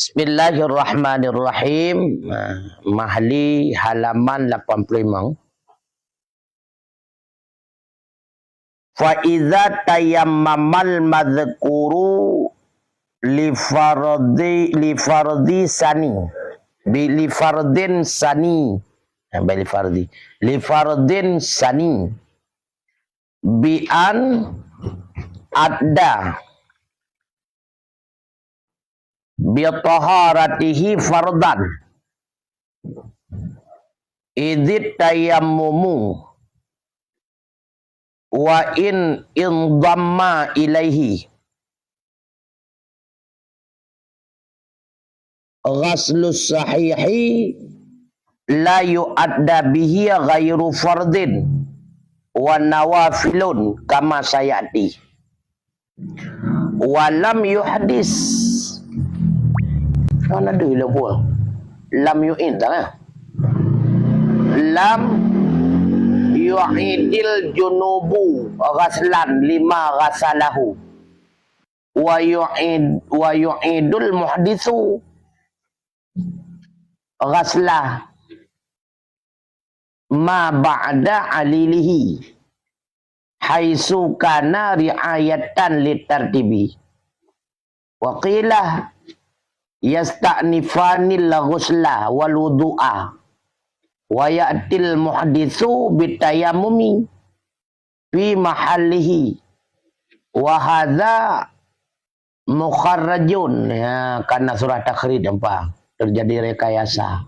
Bismillahirrahmanirrahim. Mahli halaman 85. Fa iza tayammamal madhkuru li fardin sani li fardin sani bi an adda bi taharatihi fardan idzit tayammumu wa in indamma ilaihi ghaslus sahihi la yu'adda bihi ghairu fardin wa nawafilun kama sayati walam yuhdis mana ada bila buat lam yu'in tak lam yu'idil junubu ghaslan lima ghasalahu wa yu'idul muhdithu ghaslah ma ba'da alilihi haitsu kana ri'ayatan litartibi wa qila yasta'nifanil ghusla wal wudu'a wa ya'til muhditsu bitayammumi fi mahallihi wa hadza mukharrajun ya karena surah takhrid nampak terjadi rekayasa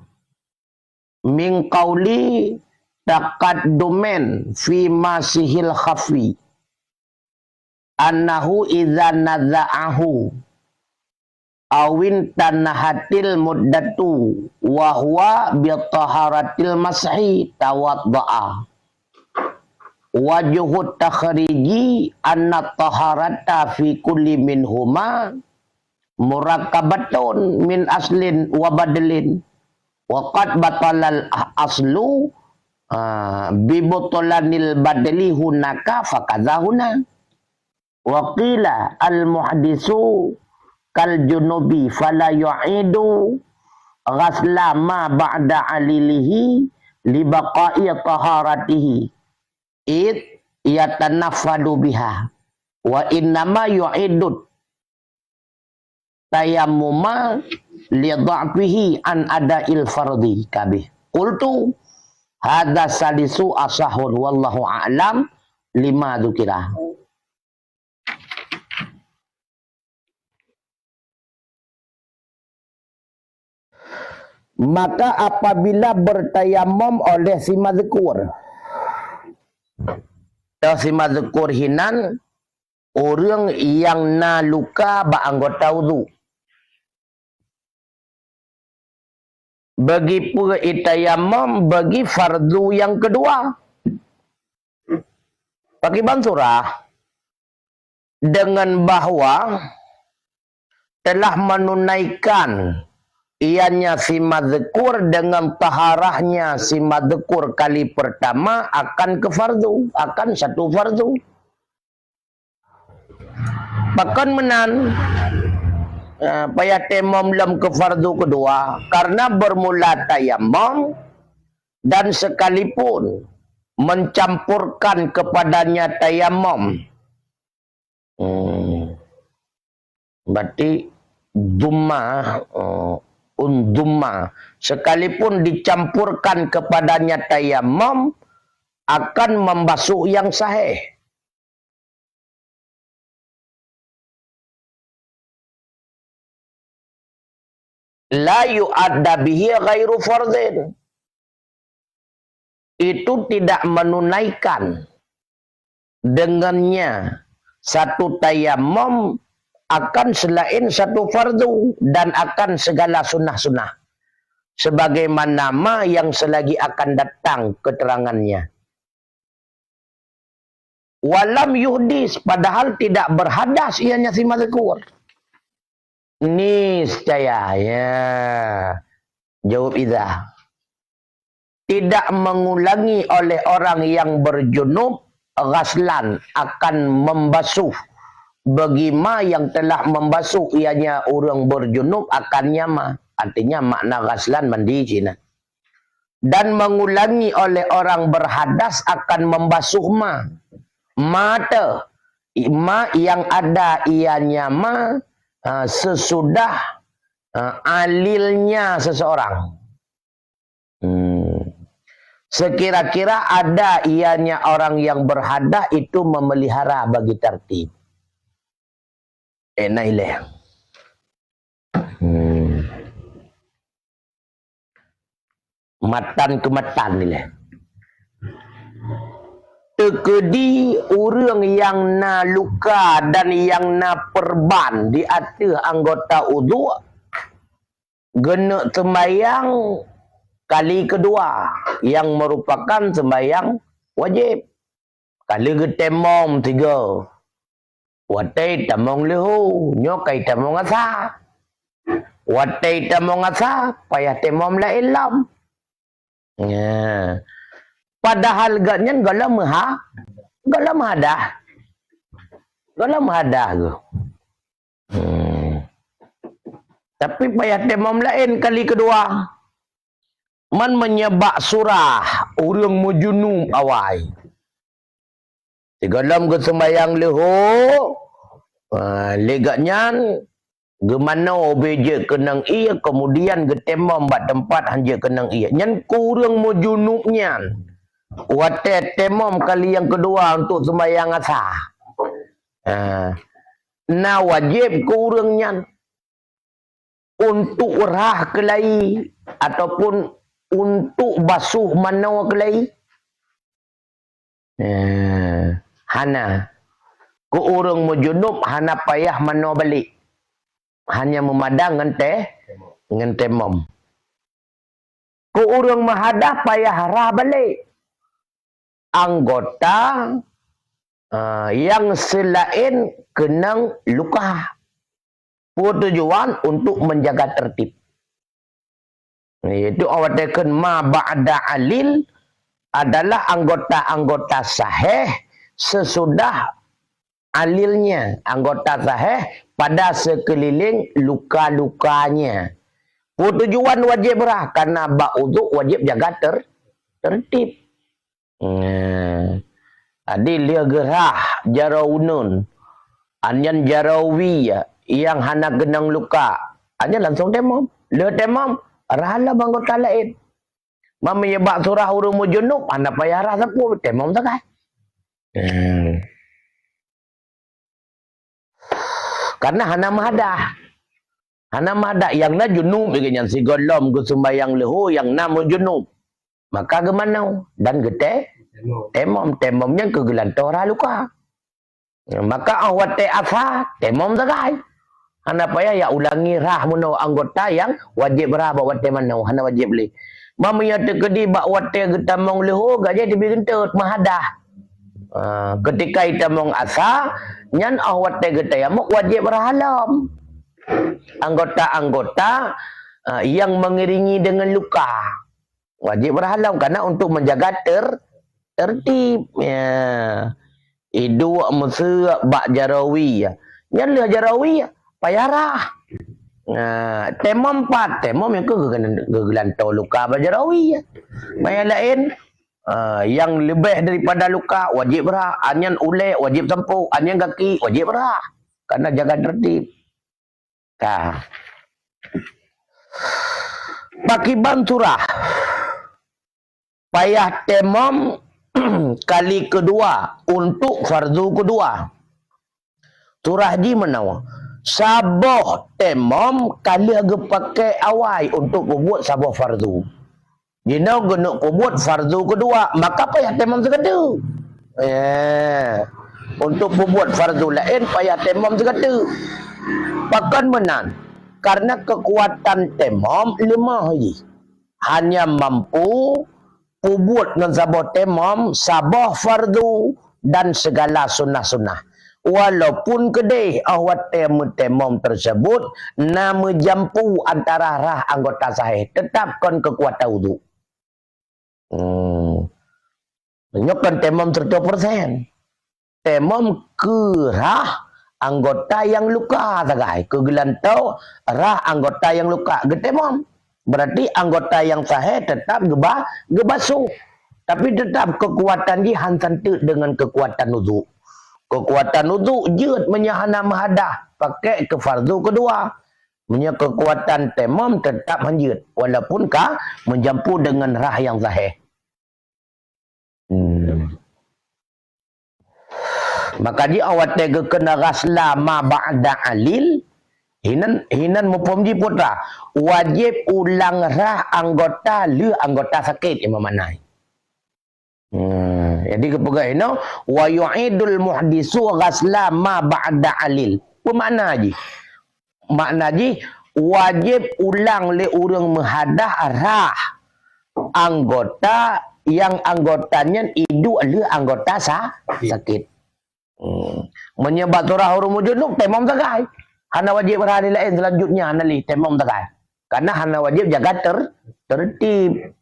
min qauli taqaddumen fi masihil khafi annahu idza nadza'ahu awin tanahatil muddatu wa huwa bi taharatil mashi tawadda'a wajhu takhriji anna taharata fi kulli minhuma murakkabatun min aslin wa badalin wa qad batalal aslu bi butalanil badali hunaka fakadzahuna wa qila al muhaddisu kal junubi fala yu'idu ghasla ma ba'da alilihi li baqa'i taharatihi id yatanafadu biha wa innama yu'idud tayammuma li dha'fihi an ada'il fardhi kabih qultu hadza salisu asahun wallahu a'lam lima dzukira. Maka apabila bertayamum oleh si mazkur hinan orang yang na luka beranggota wudu bagi pula tayamum bagi fardu yang kedua bagi bansurah dengan bahwa telah menunaikan ianya si mazkur dengan taharahnya si mazkur kali pertama akan ke fardu, akan satu fardu. Bahkan menan payah tayamum dalam ke fardu kedua karena bermula tayamum dan sekalipun mencampurkan kepadanya tayamum. Berarti undumma sekalipun dicampurkan kepadanya tayamum akan membasuh yang sahih. La yu'adda bihi ghairu fardin. Itu tidak menunaikan dengannya satu tayamum akan selain satu fardu dan akan segala sunnah-sunnah sebagaimana nama yang selagi akan datang keterangannya. Walam yuhdis padahal tidak berhadas ianya si mazkur. Niscaya ya. Jawab idza. Tidak mengulangi oleh orang yang berjunub ghaslan akan membasuh bagi ma yang telah membasuh ianya orang berjunub akannya ma. Artinya makna ghaslan mandi cina. Dan mengulangi oleh orang berhadas akan membasuh ma. Mata ma yang ada ianya ma sesudah alilnya seseorang. Sekira-kira ada ianya orang yang berhadas itu memelihara bagi tertib. Naileh. Matan ke matan ni lah. Tekedi orang yang na luka dan yang na perban di atas anggota uduk, gena sembayang kali kedua yang merupakan sembayang wajib. Kali ketemom 3. Watai tamong lehu, nyokai tamong asa. Watai tamong asa, payah temom la ilam. Ya. Padahal ganyan galam ha? Galam hadah. Galam hadah ke. Tapi payah temom lain kali kedua. Man menyebak surah urang mujunum awai. Galam ke sembayang leho. Legatnya gemana beje kenang ia kemudian getemam bat tempat hanja kenang ia. Nyan kurang mujunubnya. Wate temam kali yang kedua untuk sembayang asar. Na wajib kurangnya untuk rah kelai ataupun untuk basuh mana kelai. Hana ku urang mujunub hana payah mana balik. Hanya memadang dengan temam. Ku urang mahadah payah rah balik. Anggota yang selain kenang luka. Tujuan untuk menjaga tertib. Itu awatakan ma ba'da alil adalah anggota-anggota sahih sesudah alilnya. Anggota sahih pada sekeliling luka-lukanya. Tujuan wajib berah karena ba'uduk wajib jaga tertib. Adi lia gerah jaraunun anyan jarawi yang hana genang luka anyan langsung temam lia temam rahala anggota lain menyebab surah urung mujunub hana payah rah sapu temam sakai. Karena hana mahadah yang na junub begini si golom ke sembayang leho yang na mujunub maka gemanau dan gete temomnya kegelantor luka. Maka awate asa temom sagai. Hana payah ya ulangi rah muno anggota yang wajib rah bawa temano hana wajib li. Mamanya tekedi bak wate getamong leho gaje dibigentut mahadah. Ketika itamong asa nyan awate getayamok wajib rahalam. Anggota-anggota yang mengiringi dengan luka wajib berhalau karena untuk menjaga tertib. Idu mesra bak jarawi. Nyan leh jarawi payarah. Temam 4 temam yang kegelantor luka bak jarawi. Maya lain yang lebih daripada luka wajib berah. Anyan ulek wajib tempuh, anyan kaki wajib berah karena jaga tertib. Pakiban surah payah temam kali kedua untuk fardu kedua. Surah di mana? Saboh temam kali agak pakai awai untuk buat saboh fardu. Jina guna buat fardu kedua maka payah temam segede. Untuk buat fardu lain payah temam segede. Bahkan menan karena kekuatan temam lemah lagi. Hanya mampu buat dengan saboh temam, saboh fardu dan segala sunnah-sunnah. Walaupun kedai awat temam tersebut nama jampu antara rah anggota sahih, tetapkan kekuatan wudu. Nyokkan temam 100%. Temam kerah anggota yang luka sagai. Kegelantau rah anggota yang luka. Getemom. Berarti anggota yang sahih tetap gebasuh. Tapi tetap kekuatan dia hantan dengan kekuatan wudu. Kekuatan wudu jut menyahana mahadah. Pakai ke fardu kedua. Punya kekuatan temam tetap hanjut. Walaupun kah menjampu dengan rah yang sahih. Maka dia awat tega kena rasla ma ba'da alil. Hinan mupom ji putra. Wajib ulang rah anggota le anggota sakit yang memanai. Jadi kepegang ini wa yu'idul muhdisu ghasla ma ba'da alil. Apa makna ji? Makna ji wajib ulang le orang menhadah rah anggota yang anggotanya itu le anggota sakit. Menyebab surah huruf junub temam tagai. Hana wajib berhari lain selanjutnya anali temam tagai. Karena hana wajib jaga tertib.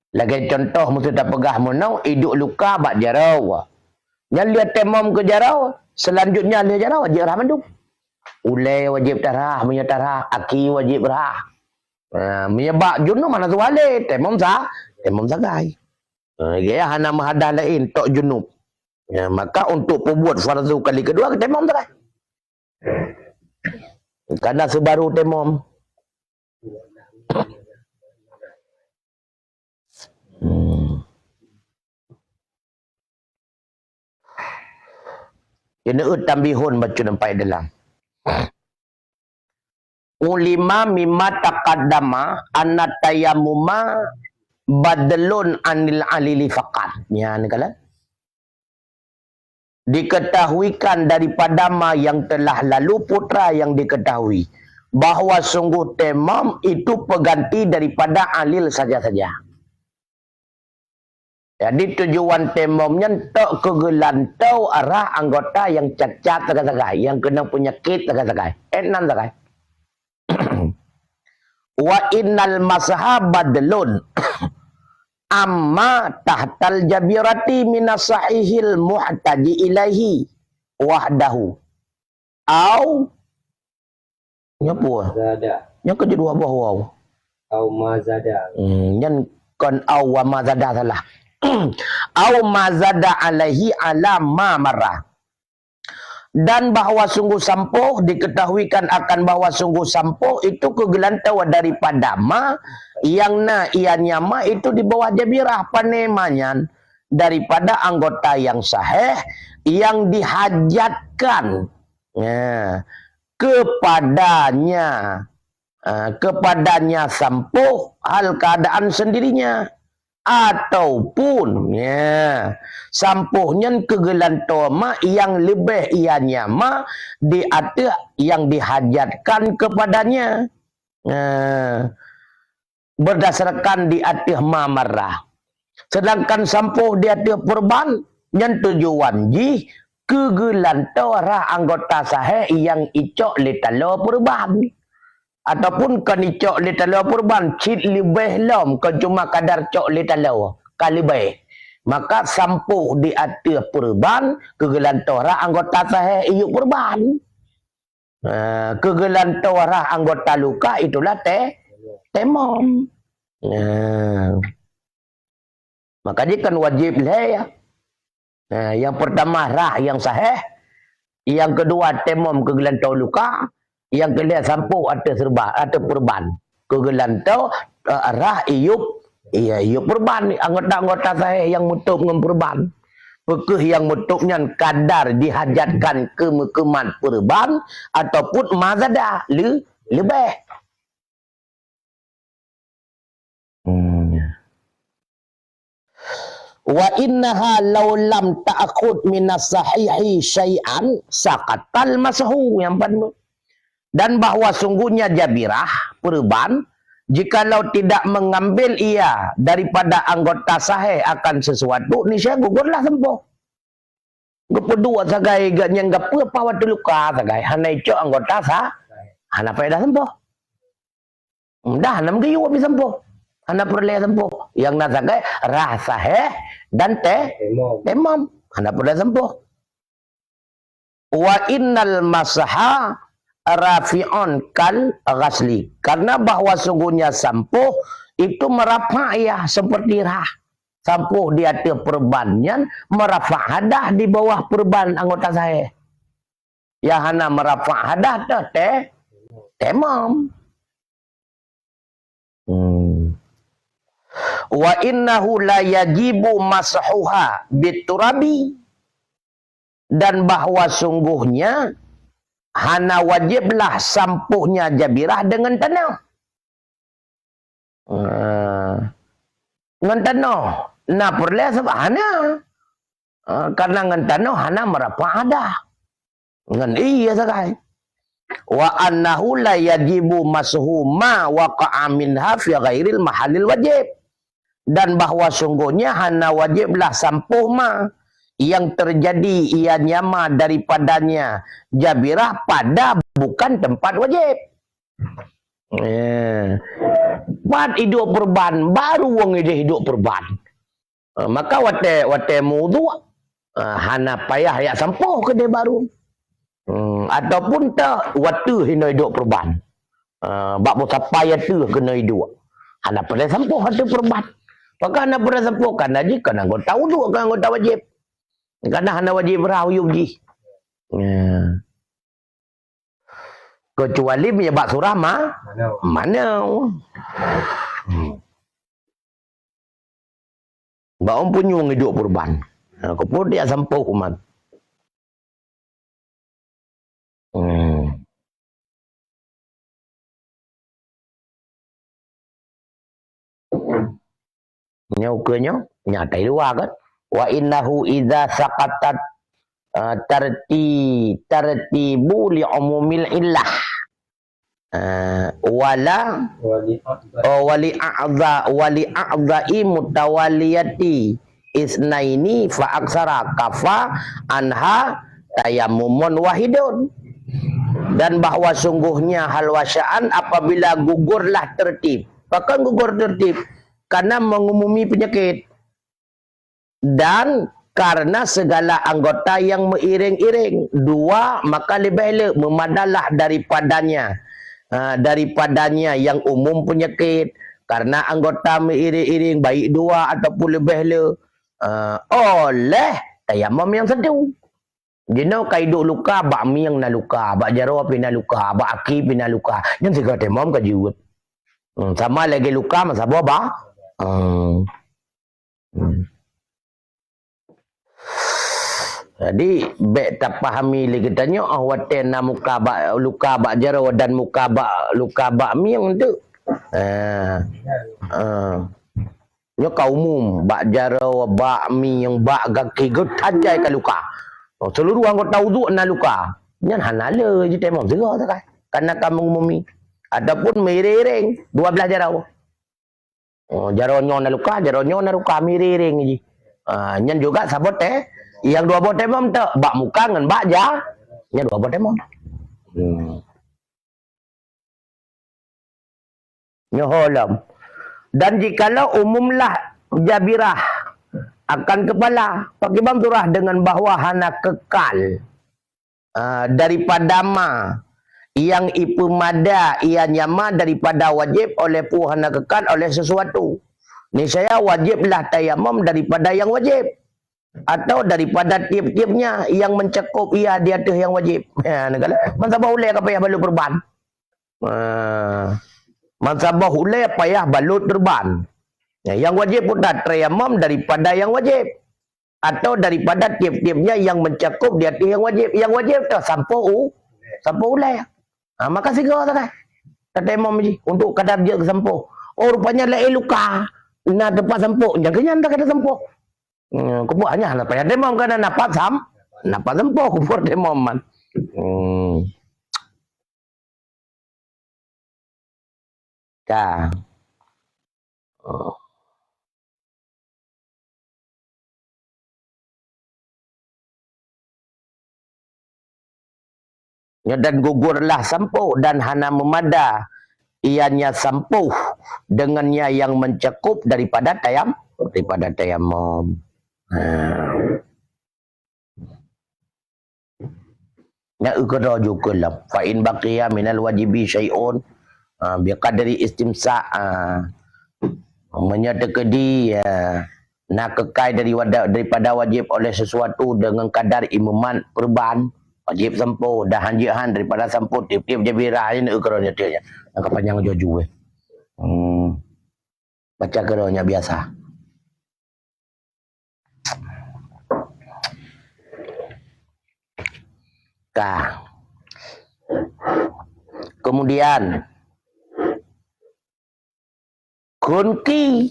Lagi contoh mesti tak pegah menau hidup luka bak jarau. Yang lihat temam ke jarau, selanjutnya lihat jarau wajib rah manduk. Ulai wajib tarah, menyetarah, aki wajib rah. Menyebab junub mana tu wale, temam sagai. Ya hana mahadah lain tok junub. Ya, maka untuk pembuat fardu kali kedua temam sagai. Karena sebaru temam. Ini tambihun baca nampai dalam. Ulima mimma taqaddama anna tayammuma badlun anil alili faqat. Ya ni kala. Diketahuikan daripada ma yang telah lalu putra yang diketahui bahawa sungguh temam itu pengganti daripada alil saja-saja. Jadi tujuan temamnya tak kegelantau arah anggota yang cacat sagai, yang kena penyakit sagai. Enan sagai. Wa innal mashabadlun amma tahtal jabirati minas sahihil muhtaji ilaihi wahdahu. Au nyapa? Zada. Yang kedua bawah. Au mazada. Yang kon au wa mazada salah. Au mazada alaihi ala ma marah. Dan bahawa sungguh sampuh diketahuikan akan bahawa sungguh sampuh itu kegelantauan daripada ma yang na ianya ma itu di bawah jabirah panemanyan daripada anggota yang sahih yang dihajatkan kepadanya sampuh hal keadaan sendirinya. Ataupun sampuhnya kegelantauan ma yang lebih ianya ma di atas yang dihajatkan kepadanya berdasarkan di atas ma marah. Sedangkan sampuh di atas perban yang tujuan ji kegelantauan anggota sahih yang icok letalo perban. Ataupun kan cok le talau purban cit lebih lom kan cuma kadar cok le talau kali lebih. Maka sampuh di atas purban kegelantora anggota sahih iuk purban. Kegelantora anggota luka itulah temam. Maka dia kan wajib lah ya. Yang pertama rah yang sahih, yang kedua temam kegelantor luka. Yang kelihatan sampuh ada serba atau perban kegelantau rah iup perban anggota saya yang mutuk dengan perban pekeh yang mutuknya kadar dihajatkan ke mekeman perban ataupun mazada lebih wa innaha law lam ta'khud minas sahihi syai'an saqatal masahu yang pertama. Dan bahawa sungguhnya jabirah, perban, jikalau tidak mengambil ia daripada anggota sahih akan sesuatu, ni saya gugurlah sembuh. Gepedua sagai yang gapu apa waktu luka sagai, hana ico anggota sah, hana pada sembuh. Dah hana menggiyu habis sembuh, hana perleh sembuh. Yang nak sagai rah sahih dan temam. Hana pada sempuh. Wa innal masaha rafi'un kal ghasli. Karena bahwa sungguhnya sampuh itu merapak ya seperti rah. Sampuh di atas perbannya merapak hadah di bawah perban anggota saya. Ya hana merapak hadah teh temam. Wa innahu la yajibu mashuha biturabi. Dan bahwa sungguhnya hana wajiblah sampuhnya jabirah dengan tanah. Dengan tanah. Nah perlu sebab hana. Karena dengan tanah hana merapak hadah. Dengan iya sakai. Wa annahu la yajibu mashu ma waqa'a minha fi ghairil mahallil wajib. Dan bahwa sungguhnya hana wajiblah sampuh ma yang terjadi ianya ma daripadanya jabirah pada bukan tempat wajib. Buat hidup perban baru wong ide hidup perban. Maka wate mudu hana payah ya sampuh ke dia baru. Ataupun tak waktu hina hidup perban. Bak musapa ya tu kena hidup. Hana pada sampuh hati perban. Maka hana pada sampuh kan aja kan anggota wudu kan anggota wajib. Karena hana wajib rahu ji. Kecuali punya bak surah mana. Bak om punya hidup perban. Kau dia sampuh umat. Nyaukenyo nyatai luar kan. Wa innahu idza saqatat tartibu li umumil illah wali a'dha'i mutawaliyati isnaini fa aksara kafa anha tayammumun wahidun. Dan bahwa sungguhnya hal wasya'an apabila gugurlah tertib. Bahkan gugur tertib karena mengumumi penyakit dan karena segala anggota yang mengiring-iring. Dua, maka lebih memadalah daripadanya yang umum penyakit. Karena anggota mengiring-iring baik dua ataupun lebih oleh tayamum yang satu. Jino kaiduk luka bakmi yang na luka, bak jaro pina luka, bak aki pina luka. Yang tiga tayamum ka jiwut. Sama lagi luka masa ba? Jadi bek tak pahami lagi tanya waten na muka bak luka bak jaro dan muka bak luka bakmi yang tu. Nyo ka umum bak jaro bakmi yang bak gaki gut tajai ka luka. Seluruh anggota wudu na luka. Nyan hanale je temam segera tak kai. Karena kamu mengumumi ataupun miring 12 jaro. Jaro nyo na luka miring je. Nyan juga sabot yang dua bot temam tak bak muka ngan bak ja. Nyan dua bot temam. Nyo holam. Dan jikalau umumlah jabirah akan kepala pakai bang turah dengan bahwa hana kekal daripada ma yang ipu mada ia nyama daripada wajib oleh puhana kekal oleh sesuatu. Ni saya wajiblah tayamum daripada yang wajib atau daripada tiap-tiapnya yang mencakup ia di atas yang wajib. Mansabah ulai apa payah balut perban. Mansabah ulai payah balut perban. Yang wajib pun dah tayamum daripada yang wajib atau daripada tiap-tiapnya yang mencakup di atas yang wajib. Yang wajib tu sampo ulai. Maka segera tak tayamum je untuk kadar dia sampo. Oh rupanya lain luka. Nak tempat sampo. Jangan kenyan tak ada sampo. Kubur hanya nak payah tayamum kan napas sampo kubur tayamum man. Ka. Dan gugurlah sampuh dan hana memada ianya sampuh dengannya yang mencakup daripada tayamum. Ya ukra juga lah. Fa in baqiya minal wajibi syai'un bi qadri istimsa menyatakan nak kekal daripada wajib oleh sesuatu dengan kadar imaman perban wajib sampo dah hanjihan daripada sampo tiap-tiap jabirah ni ukra nya dia. Nak panjang jojo baca keronya biasa. Kemudian kunki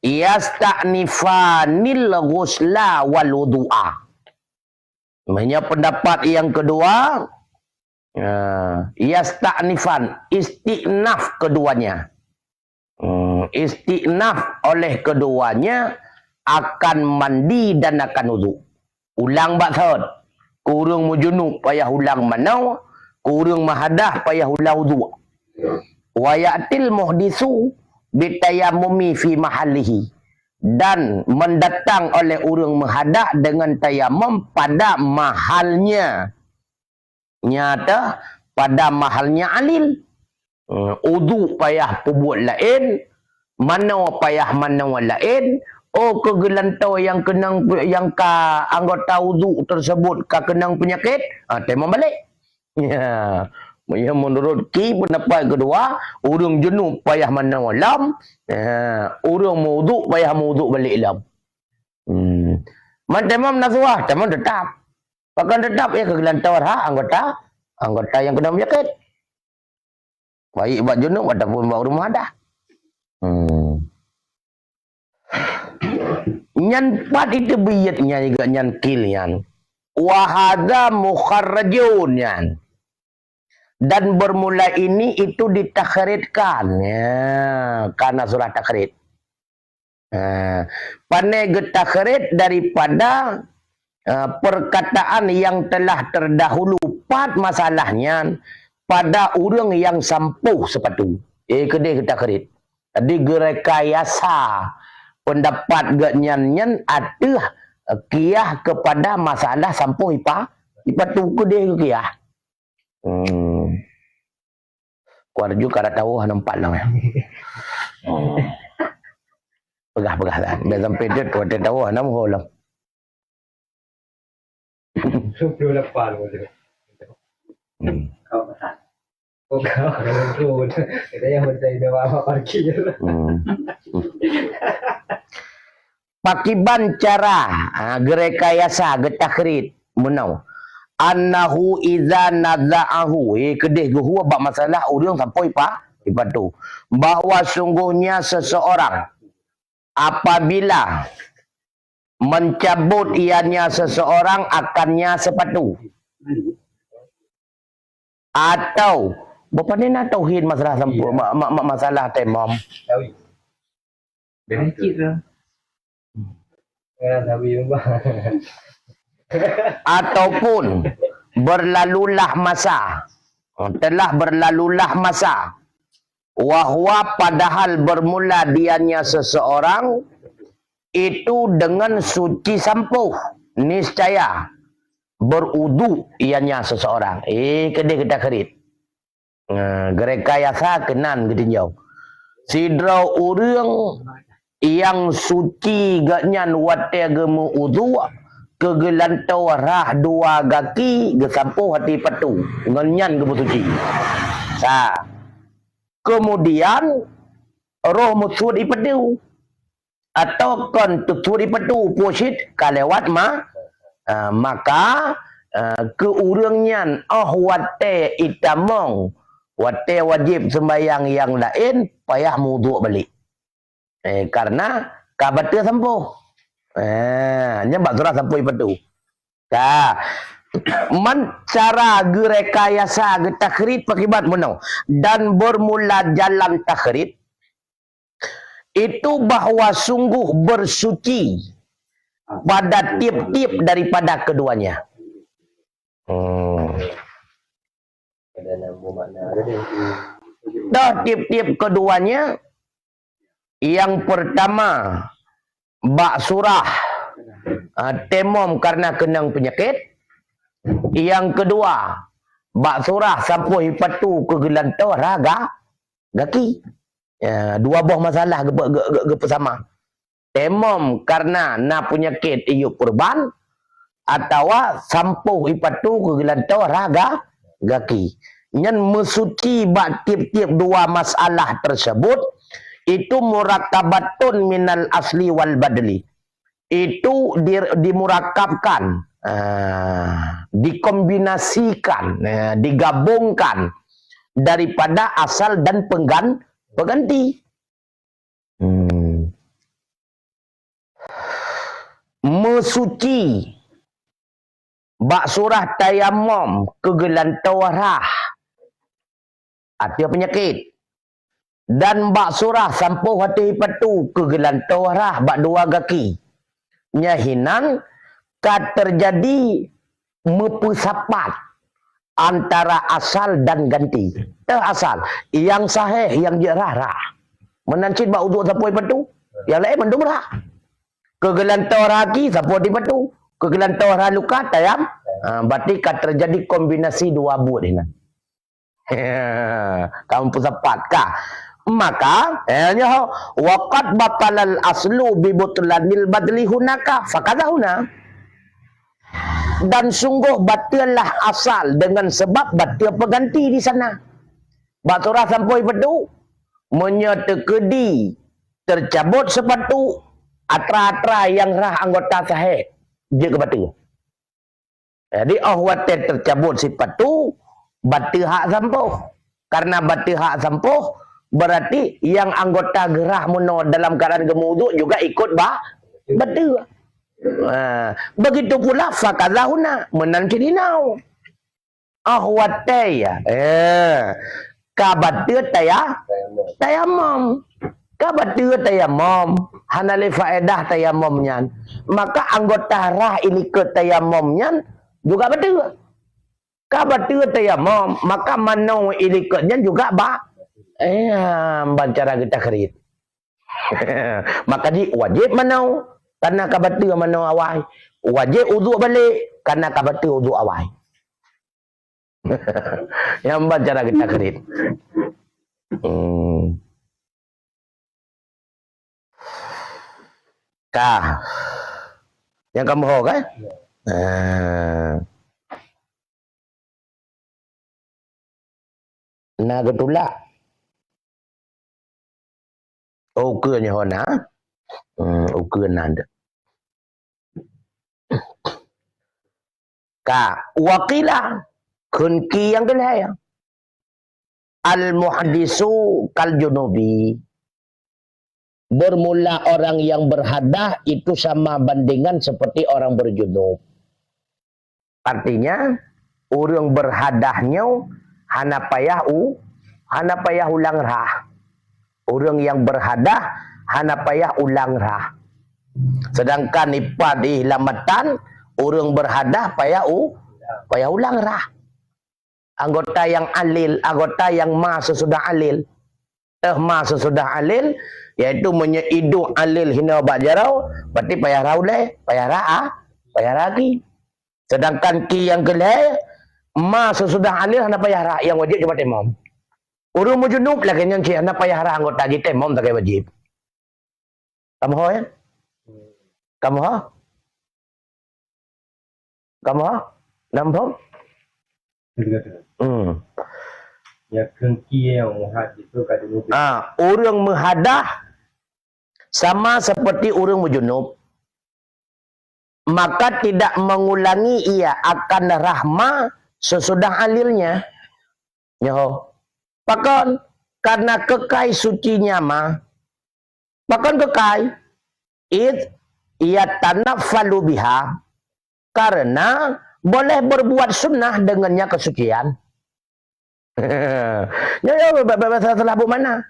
yasta'nifanil ghusla wal wudu'a. Maksudnya pendapat yang kedua yasta'nifan, istiqnaf keduanya. Istiqnaf oleh keduanya akan mandi dan akan wudu. Ulang bathod. Kurung mujunub payah ulang manau, kurung mahadah payah ulang wudu. Wa ya'til muhdisu bitayammumi fi mahallihi, dan mendatang oleh urang mahadah dengan tayammum pada mahalnya. Nyata pada mahalnya alil. Wudu payah pubut lain, manau payah manau lain. Oh, kegelantau yang kenang yang ka anggota wudu tersebut ka kenang penyakit, tayammum balik. Ya. Ya, menurut ki pendapat kedua, urang junub payah manau lam, urang wudu payah wudu balik lam. Tayammum nasuah, tayammum tetap. Bahkan tetap ya kegelantau anggota yang kena penyakit. Baik buat junub ataupun buat rumah dah. Nyan pat itu biyatnya juga nyan kil nyan. Wahada mukharrajun nyan. Dan bermula ini itu ditakharidkan ya, karena surah takhrid. Pandai getakharid daripada perkataan yang telah terdahulu pat masalahnya pada urang yang sampuh sepatu. Kedai getakharid. Tadi gerekayasa pendapat genyan-nyan atuh kiyah kepada masalah sampuh ipatu kedai kiyah. Kuarju kada tahu nampak lah. Pegah-pegah lah. Biar sampai dia tu ada tahu nama holam. ดูละปานหมดเลยเข้ามาตัดพวกเขาดูแต่ยังหัวใจเดียวว่าพอขี้แล้ว Pakiban cara gerekayasa getakrid menau annahu idza nadza'ahu kedih gua bab masalah urang sampai ipatu bahwa sungguhnya seseorang apabila mencabut ianya seseorang akannya sepatu atau bapa ni nak tauhid masalah sampai masalah tayammum Benci tu. ataupun berlalulah masa, telah berlalulah masa, wahwa padahal bermula dianya seseorang itu dengan suci sampuh, niscaya berudu ianya seseorang. Kedai kita kerit. Gerekayasa kenan ketinjau. Sidrau urang yang suci ganyan wate gemu udu kegelantau rah dua gaki gesampuh hati patu ganyan gemu suci. Kemudian roh mutsud ipadu atau kon tutur ipadu posit kalewat maka keurangnya wate itamong wate wajib sembahyang yang lain payah wudu balik. Karena kabatul sampuh. Nyembak surah sampuh ipadu. Cara gerekayasa getakrid pakibat menau dan bermula jalan takhrid itu bahwa sungguh bersuci pada tip-tip daripada keduanya. Dah tip-tip keduanya. Yang pertama bak surah temom karena kenang penyakit. Yang kedua, bak surah sampai patu ke gelantau raga gaki. Ya, dua buah masalah sama. Temom karena na penyakit iu kurban atau sampuh ipatu ke gelantau raga gaki. Nyan mesuci bak tiap-tiap dua masalah tersebut itu murakabatun minal asli wal badli. Itu dimurakabkan, dikombinasikan, digabungkan daripada asal dan pengganti. Mesuci bak surah tayamum kegelantau rah arti penyakit dan bak surah sampuh hati patu kegelantau rah bak dua gaki nyahinan ka terjadi mepusapat antara asal dan ganti. Asal yang sahih yang jerah menancit bak uduk sampai patu yang lain mendung rah kegelantau raki sampai di patu kegelantau rah luka tayam berarti ka terjadi kombinasi dua buat ini. Kamu pusapat kah? Maka waqad batalal aslu bi butlanil badli hunaka fakadahuna, dan sungguh batallah asal dengan sebab batal pengganti di sana. Baturah sampai pedu menyetekedi tercabut sepatu atra-atra yang rah anggota sahih je ke batu. Jadi ahwate tercabut sepatu batu hak sampuh. Karena batu hak sampuh berarti yang anggota gerah muno dalam keadaan gemuduk juga ikut batu. Begitu pula fakadahuna menanti dinau. Ahwate ya. Kabatu tayamum. Kabatu tayamum. Hanali faedah tayamumnya. Maka anggota rah ini ke tayamumnya juga batu. Kabatu tayamum. Maka mano ilikatnya juga cara kita kerit. Maka di wajib mano karena kabatu mano awai. Wajib uduk balik karena kabatu uduk awai. Yang cara kita kerit. Kah. Yang kamu tahu kan? Nah getulak. Ukurnya hona. Ukur nanda. Ka wakila kunki yang kelaya. Al muhadisu kal junubi. Bermula orang yang berhadah itu sama bandingan seperti orang berjunub. Artinya orang berhadahnya hana payah ulang rah. Orang yang berhadah hana payah ulang rah. Sedangkan ipad di lamatan orang berhadah payah ulang rah. Anggota yang alil, anggota yang sesudah alil. Sesudah alil yaitu menyeidu alil hina bajarau berarti payah rauleh, payah lagi. Sedangkan ki yang kelai sesudah alil hana payah ra yang wajib cuma temom. Urung mujunub lagi yang ki hana payah ra anggota kita temom tak wajib. Kamu ho ya? Kamu ho? Kamu ho? Nampak? Ya kengki yang muhad itu kata mobil. Orang menghadah sama seperti orang mujunub. Maka tidak mengulangi ia akan rahma sesudah alilnya. Nyaho. Pakon karena kekai sucinya mah. Pakon kekai. Ia tanaffalu biha. Karena boleh berbuat sunnah dengannya kesucian. Bahasa salah bu mana?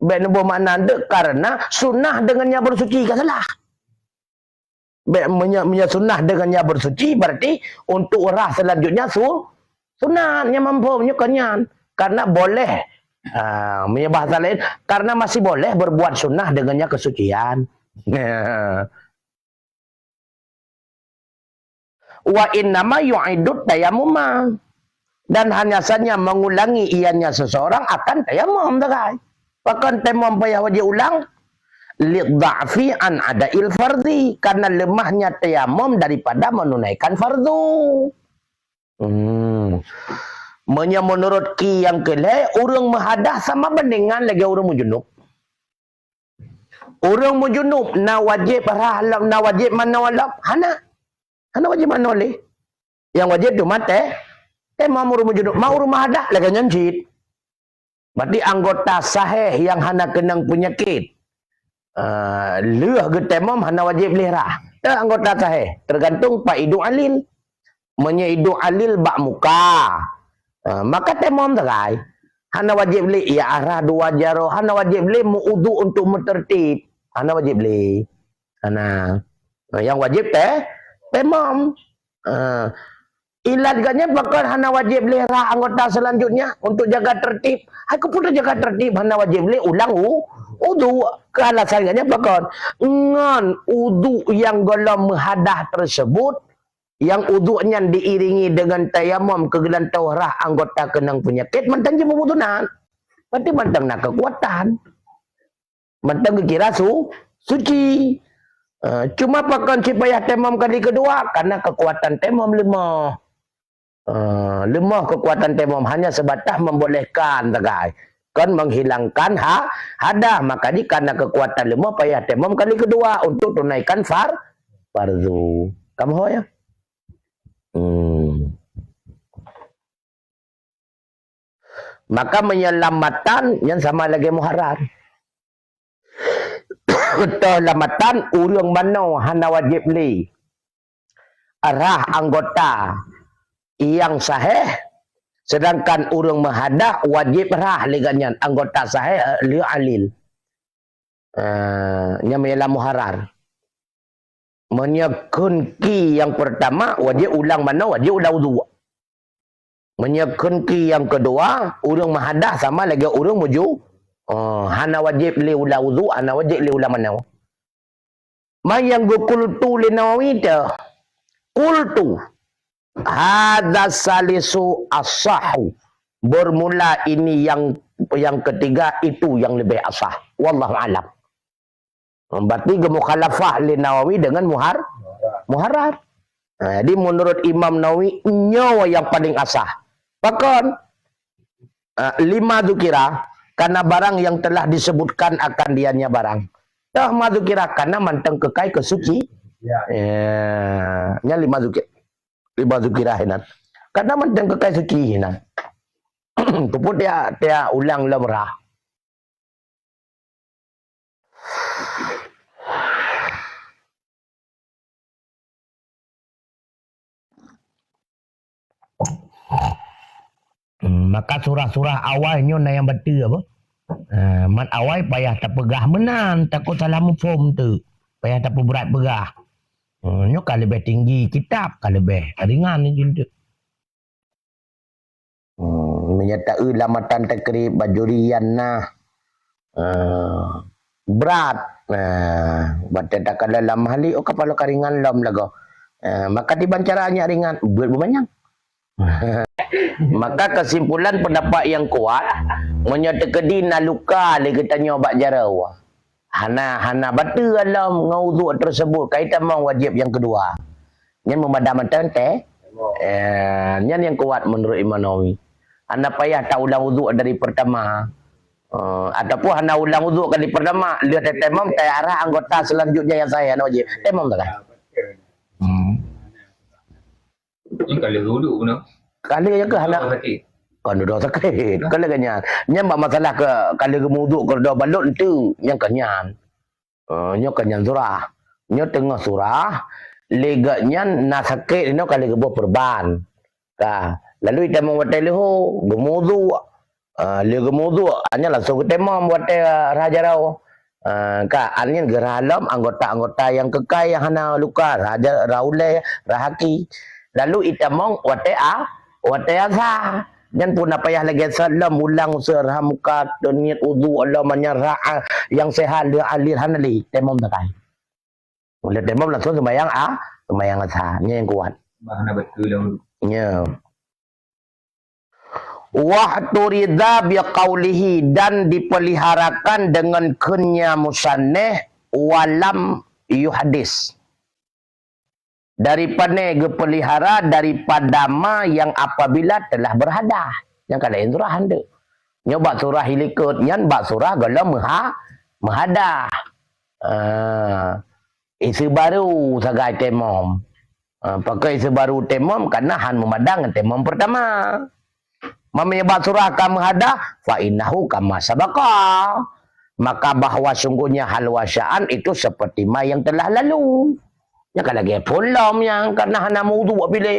Bu mana karena sunnah dengannya bersuci kan salah. Sunnah dengannya bersuci berarti untuk rah selanjutnya sunnahnya mampu menyukannya karena boleh. Bahasa lain karena masih boleh berbuat sunnah dengannya kesucian. Wa innama yu'idut tayammuma. Dan hanya saja mengulangi ianya seseorang akan tayammum takai. Bahkan tayammum payah wajib ulang lidha'fi an ada'il fardhi, karena lemahnya tayammum daripada menunaikan fardu. Menurut ki yang kelai, orang mahadah sama dengan lagi orang mujunub. Orang mujunub na wajib rahlam, na wajib mana walam, hana wajib mana oleh. Yang wajib tu mate, mau orang mujunub, mau orang mahadah lagi nyancit. Berarti anggota sahih yang hana kenang penyakit. Leuh ke temam hana wajib lirah. Tak anggota sahih. Tergantung pak idu alil. Idu alil bak muka. Maka temam takai. Hana wajib beli ya arah dua jaro. Hana wajib beli mu'udu untuk mentertib. Hana wajib beli. Hana. Yang wajib temam. Ilatnya bahkan hana wajib beli rah anggota selanjutnya untuk jaga tertib. Aku pun jaga tertib hana wajib beli ulang udu. Ke alasannya bahkan ngan udu yang dalam menghadah tersebut, yang udunya diiringi dengan tayamum kegelantau rah anggota kenang penyakit, mantang je membutuhkan. Berarti mantang nak kekuatan. Mantang kira suci. Cuma pakai supaya temam kali kedua karena kekuatan temam lemah. Lemah kekuatan temam hanya sebatas membolehkan takai. Kan menghilangkan hadah, maka di karena kekuatan lemah payah temam kali kedua untuk tunaikan fardu. Kamu ho ya? Maka menyelamatan yang sama lagi muharram. Lamatan urang mana hana wajib li arah anggota yang sahih, sedangkan urang mahadah wajib rah liganyan anggota sahih li alil. Nya meyalah muharrar. Menyekun ki yang pertama wajib ulang mana wajib ulang wudu. Menyekun ki yang kedua urang mahadah sama lagi urang muju. Hana wajib li ulang wudu, hana wajib li ulang mana. Yang qultu li Nawawi dah. Qultu hadza salisu as-sahhu. Bermula ini yang ketiga itu yang lebih asah. Wallahu alam. Berarti mukhalafah li Nawawi dengan muharrar. Jadi menurut Imam Nawawi nyawa yang paling asah. Bahkan 5 dzikira karena barang yang telah disebutkan akan dianya barang. Dah madzukira karena manteng kekai kesuci. Nya 5 dzikira hinan. Karena manteng kekai suci hinan. Tuput dia ulang lemrah. Maka surah-surah awalnya na yang betul apa? Man awal payah tak pegah menan, takut salah mufhum tu. Payah tak berat pegah. Nyo kalau lebih tinggi kitab, kalau lebih ringan ni je. Menyertai lamatan takrib bajurian nah. Berat. Baca tak kalau lam hali oh kapal karingan lam lagu. Maka dibancaranya ringan, buat banyak. Maka kesimpulan pendapat yang kuat menyertai na luka le kita nyoba jarau. Hana batu alam ngaudu tersebut kaitan mau wajib yang kedua. Yang memadamkan yang kuat menurut Imam Nawawi. Hana payah tak ulang wudu dari pertama. Ataupun hana ulang wudu kali pertama, lihat temam tay arah anggota selanjutnya yang saya wajib. Temam tak kan? Ini kali duduk benar. Kali yang ke hana kan dah sakit. Kalau ganyan. Nya masalah ke kali gemuduk ke dah balut tu yang kenyan. Nya kenyan surah. Nya tengah surah leganya nak sakit ni kali gebuh perban. Lalu kita membuat leho gemudu. Le gemudu hanya langsung ke tema buat raja rau. Annya geralam anggota-anggota yang kekai yang hana luka raja raule rahaki. Lalu itamong wate sah. Dan pun apa yang lagi salam ulang surah muka niat wudu Allah menyerah yang sehat dia alir hanali temam takai. Oleh temam langsung sembahyang sembahyang sah yang kuat. Bahana betul dong. Ya. Wahturida biqaulihi, dan dipeliharakan dengan kenya musanneh walam yuhadis. Daripada gepelihara daripada ma yang apabila telah berhadah. Yang kalian surah anda. Nyoba surah hilikut. Yang bak surah gala mahadah. Isu baru sagai temom. Pakai isu baru temom karena han memadang temom pertama. Menyebab surah kam hadah fa innahu kama sabaqa. Maka bahwa sungguhnya hal wasya'an itu seperti ma yang telah lalu. Ya kan lagi pulam yang karena hana wudu bila.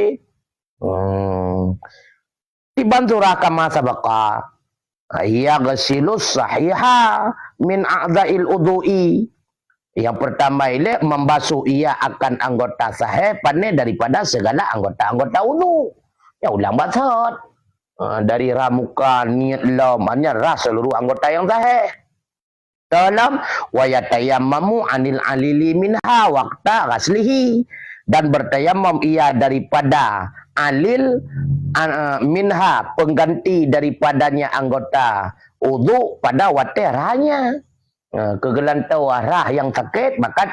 Tiban surah kama sabaqa. Ya ghasilus sahiha min a'dha'il udhu'i. Yang pertama ini membasuh ia akan anggota sahih pandai daripada segala anggota-anggota wudu. Ya ulang basat. Dari ramukan, niat lam, hanya ras seluruh anggota yang sahih. Dalam wayatayammamu anil alili minha waqta ghaslihi, dan bertayamam ia daripada alil minha, pengganti daripadanya anggota wudu pada waterahnya. Kegelantau arah yang sakit maka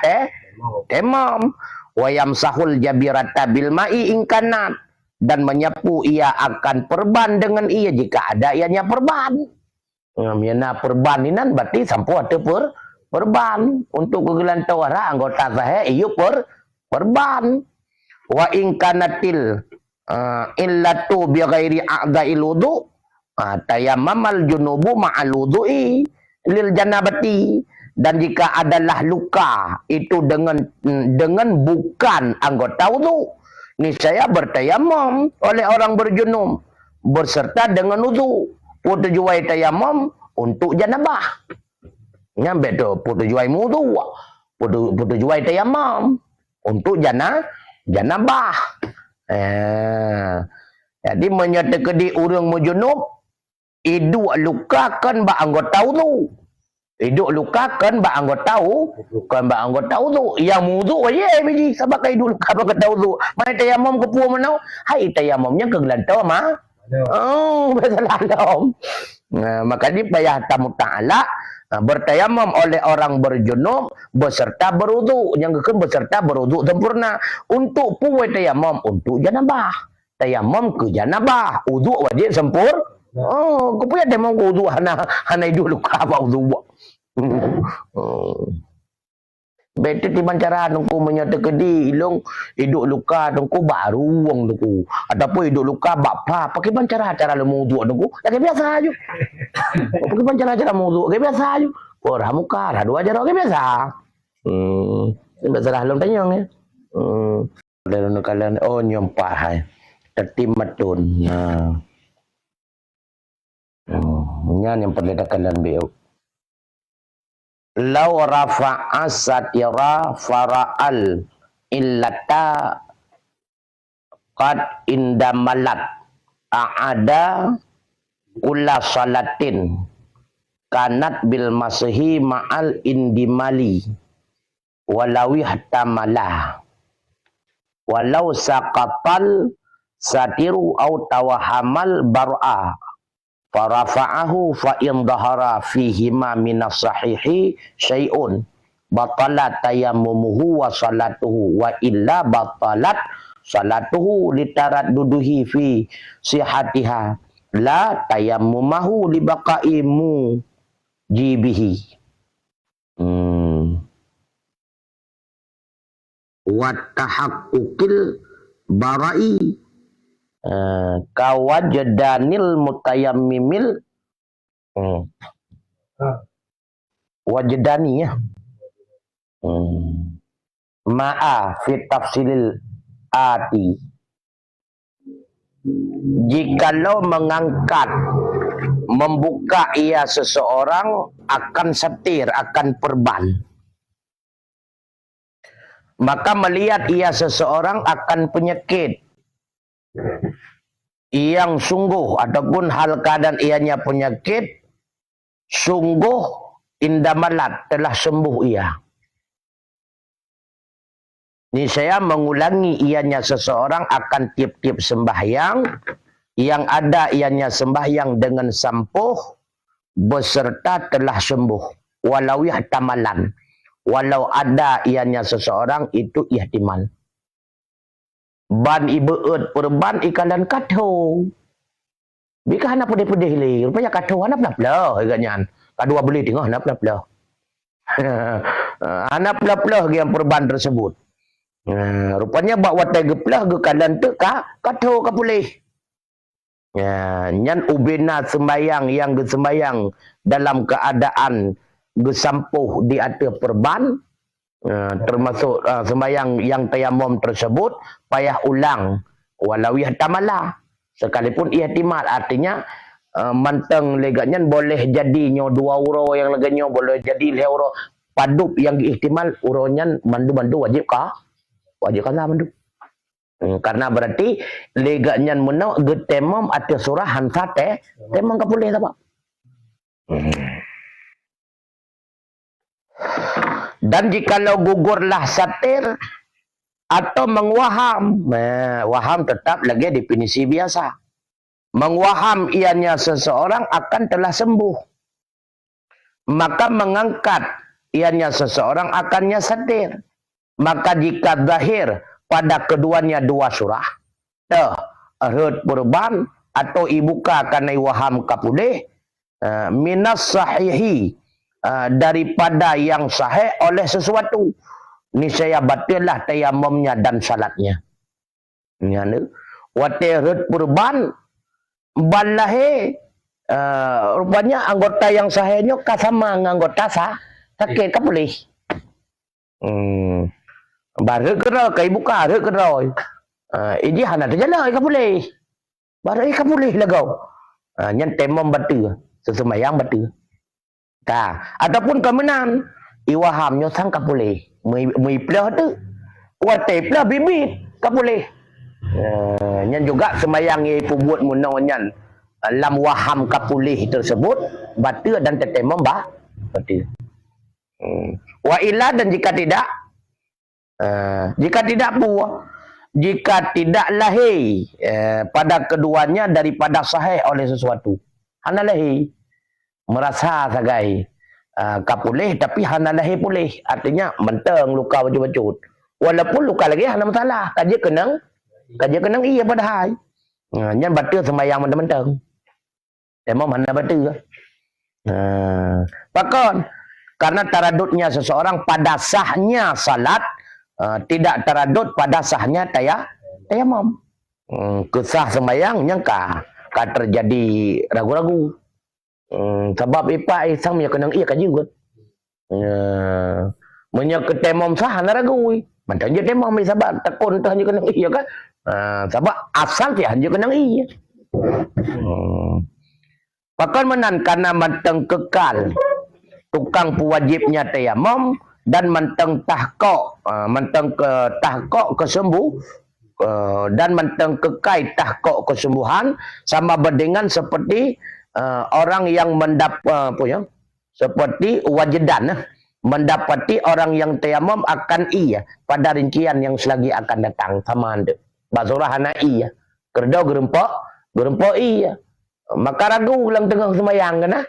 temam. Wayamsahul jabirata bil ma'i ingkanat, dan menyapu ia akan perban dengan ia jika ada ianya perban. Miana perban ini berarti sampo ada perban untuk kegelantau arah anggota sahih iyo perban. Wa ingkanatil illatu bi ghairi a'dha'il wudu tayammamal junubu ma'al wudu'i lil janabati, dan jika adalah luka itu dengan bukan anggota wudu, niscaya bertayamum oleh orang berjunub berserta dengan wudu. Tujuai tayamum untuk janabah. Nyampe tu tujuai wudu. Tujuai tayamum untuk janabah. Jadi menyatakan di orang berjunub iduk lukakan ba anggota wudu. Iduk lukakan ba anggota wudu. Yang wudu aja biji sebab iduk luka ba anggota wudu. Mai tayamum ke puang mana? Hai tayamumnya ke gelantau mah. Oh, betul alam. Maka dia payah tamu ta'ala bertayamum oleh orang berjunub beserta berwudu. Yang kekan beserta berwudu sempurna. Untuk puai tayamum untuk janabah. Tayamum ke janabah. Wudu wajib sempurna. Oh, kau punya demo wudu hana hidup luka apa wudu. Betul tiban cara nungku menyatakan di ilung hidup luka nungku baru wong nungku. Ataupun hidup luka bapa pakai cara wudu nungku. Ya biasa aja. Pakai cara wudu, biasa aja. Orang muka ada dua cara biasa. Biasa dah long tanyong ya. Dalam kalian oh nyompah hai. Tertimatun. Nah. Yan yang perlu kalian beo. Lau rafa'a satira fara'al illata qad indamalat a'ada kula salatin kanat bil mashi ma'al indimali walau ihtamala walau saqatal satiru au tawahamal bar'a farafa'ahu fa in dhahara fihi ma minas sahihi syai'un batalat tayammumuhu wa salatuhu wa illa batalat salatuhu litaradduduhi fi sihatiha la tayammumahu libaqa'i mujibihi. Wa tahaqqukil bara'i kawajadanil mutayammimil wajadani ya ma'a fi tafsilil ati. Jikalau mengangkat membuka ia seseorang akan setir, akan perban, maka melihat ia seseorang akan penyakit yang sungguh ataupun hal keadaan ianya penyakit sungguh indamalat telah sembuh ia. Ni saya mengulangi ianya seseorang akan tiap-tiap sembahyang yang ada ianya sembahyang dengan sampuh beserta telah sembuh walau ihtamalan, walau ada ianya seseorang itu ihtimal. Ban ibeut perban ikalan katho. Bika hana pedih-pedih li, rupanya katho hana plah-plah ikanyan. Kadua beli tengah hana plah-plah. Hana plah-plah yang perban tersebut. Rupanya bak watai geplah ge kalan tu katho ka pulih. Nyan ubina sembayang yang ge sembayang dalam keadaan gesampuh di atas perban, termasuk sembayang yang tayamum tersebut payah ulang walau ihtamala, sekalipun ihtimal, artinya manteng leganya boleh jadi nyo 2 euro yang leganya boleh jadi 5 euro padup yang ihtimal uronya mandu-mandu wajib kah? Wajib kan mandu. Karena berarti leganya meno getemom atau surah hansate temong ka boleh tak? Dan jikalau gugurlah satir atau mengwaham, waham tetap lagi definisi biasa. Mengwaham ianya seseorang akan telah sembuh, maka mengangkat ianya seseorang akannya satir. Maka jika zahir pada keduanya 2 surah, arut perban atau ibuka kanai waham kapulih, minas sahihi, daripada yang sahih oleh sesuatu, niscaya batillah tayamumnya dan salatnya. Nyane watirut perban balahe, rupanya anggota yang sahihnya kasama anggota sakit kapulih. Baru kena kai buka ada kena. Ini hana terjala kapulih. Baru kapulih lagau. Nyan temom batu, sesemayang batu. Ataupun kemenan iwahamnya sang kapulih. Mui plah tu. Wate plah bibit kapulih. Nyan juga semayang ipu buat munonyan lam waham kapulih tersebut batu dan tetemom batu. Wa illa, dan jika tidak jika tidak lahir pada keduanya daripada sahih oleh sesuatu, hana lahir merasa sagai kapulih tapi hana lahir pulih, artinya menteng luka bacut-bacut, walaupun luka lagi hana masalah, kaje kenang iya padahal nyan batu sembayang menteng temom hana batu. Pakon karena taradutnya seseorang pada sahnya salat, tidak taradut pada sahnya tayamum. Kesah sembayang nyangka terjadi ragu-ragu. Sebab ipa isang punya kenang iya kaji gut. Punya ketemum sah na ragu. Mantang je temum mai sabar tekun tah hanya kenang iya kan. Sebab asal dia hanya kenang iya. Pakan menan karena mantang kekal tukang pewajibnya tayamum dan menteng tahkok, menteng ke tahkok kesembuh, dan menteng kekai tahkok kesembuhan, sama berdengan seperti orang yang seperti wajidan mendapati orang yang tayamum akan iya pada rincian yang selagi akan datang, sama anda basurah hana iya kerdo gerempok iya, maka ragu ulang tengah semayang kan.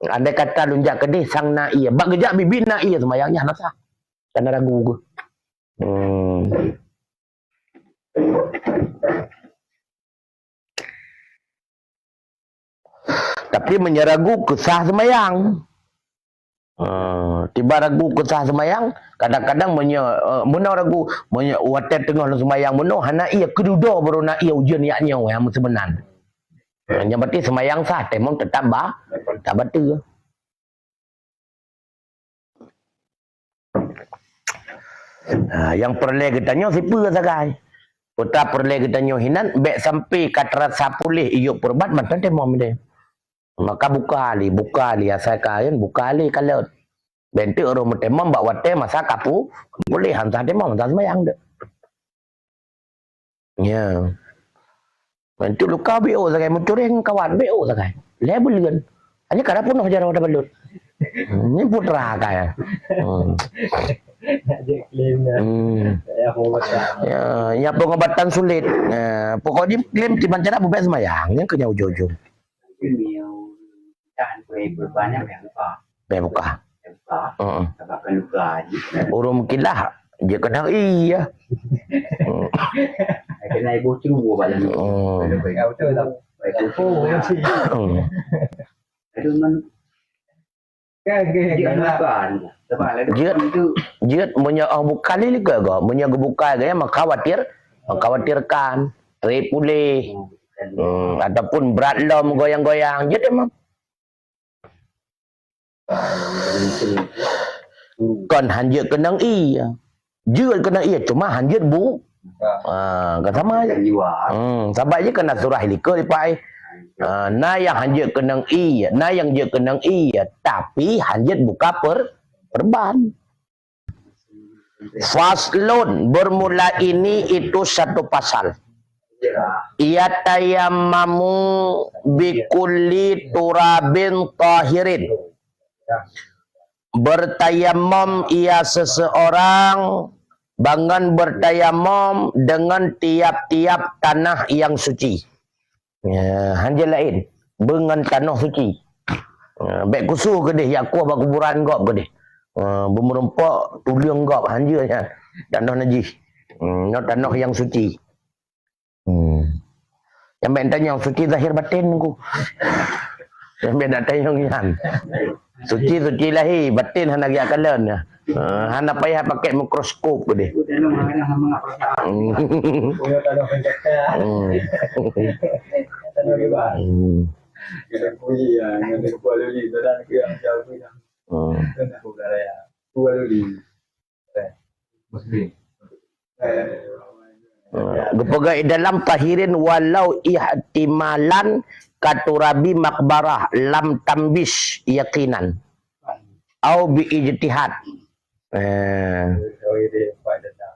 Andai kata lunjak kedih sang na iya, bak gejak bibi na iya semayangnya nasa. Karena ragu gue. Tapi menyeragu kesah semayang. Tiba ragu kesah semayang, kadang-kadang muna ragu watet tengah semayang muna hana iya kedudo baru na iya ujian yaknya yang sebenar. Yang berarti semayang sah, temong tetap tak betul. Yang perlu kita nyo siapa sagai. Putra perlu kita nyo hinan, bek sampai kata sapulih iyuk perbat mantan temong dia. Maka buka ali asal kain buka ali kalau bentuk orang temong bak wate masa kapu boleh hantar temong hantar semayang deh. Ya. Nanti luka BO sakai mencureng kawan BO sakai. Label. Hanya kada punuh jarang ada balut. Ini putra kaya. Nak je klaimnya. Saya mau baca. Ya pengobatan sulit. Pokoknya klaim di mana buat semayang, yang kena ujung-ujung. Nhiều cạn về vừa qua nhà bèo có Buka. có các bạn cần lupa Urung mungkin lah. Dia kena iya. cái này bố chú của bạn là Phải áo chơi đâu. phải cần Cô phụ em chị. cái đứa mình Cái diễn là các bạn là Giết. itu Dia punya buka lili ke go. Punya buka gaya mengkhawatirkan. Repulih. Ataupun berat lom goyang-goyang. Dia memang. Còn hanya kena iya. Dia kena iya cuma hanya bu. Kan sama aja. cần jiwa Sampai je kena surah ilika lipai. Na yang hanya kena iya, na yang dia kena iya, tapi hanya buka perban. Faslun bermula ini itu satu pasal. Ia tayammamu bikulli turabin tahirin. Bertayamum ia seseorang bangan bertayamum dengan tiap-tiap tanah yang suci. Ya, hanja lain dengan tanah suci. Baik kusu ke dia, yakua ba kuburan gop ke dia. Bermerempak tuliang gop hanja nya. Tanah najis. Tanah yang suci. Yang baik tanya yang suci zahir batin ku. Yang baik nak tanya yang suci lahir batin hana dia kalen ya. Hana payah pakai mikroskop ke dia. itu nó nói là mga perasaan punya tanah penjata. Tanah bebas. Kena puji ya, kena Kuala Lumpur dan yang jauh tu yang. Kena Kuala ya. Kuala Lumpur. Muslim. Gepegai dalam tahirin walau ihtimalan katurabi makbarah lam tambis yakinan au bi ijtihad. Oh ini pada dah.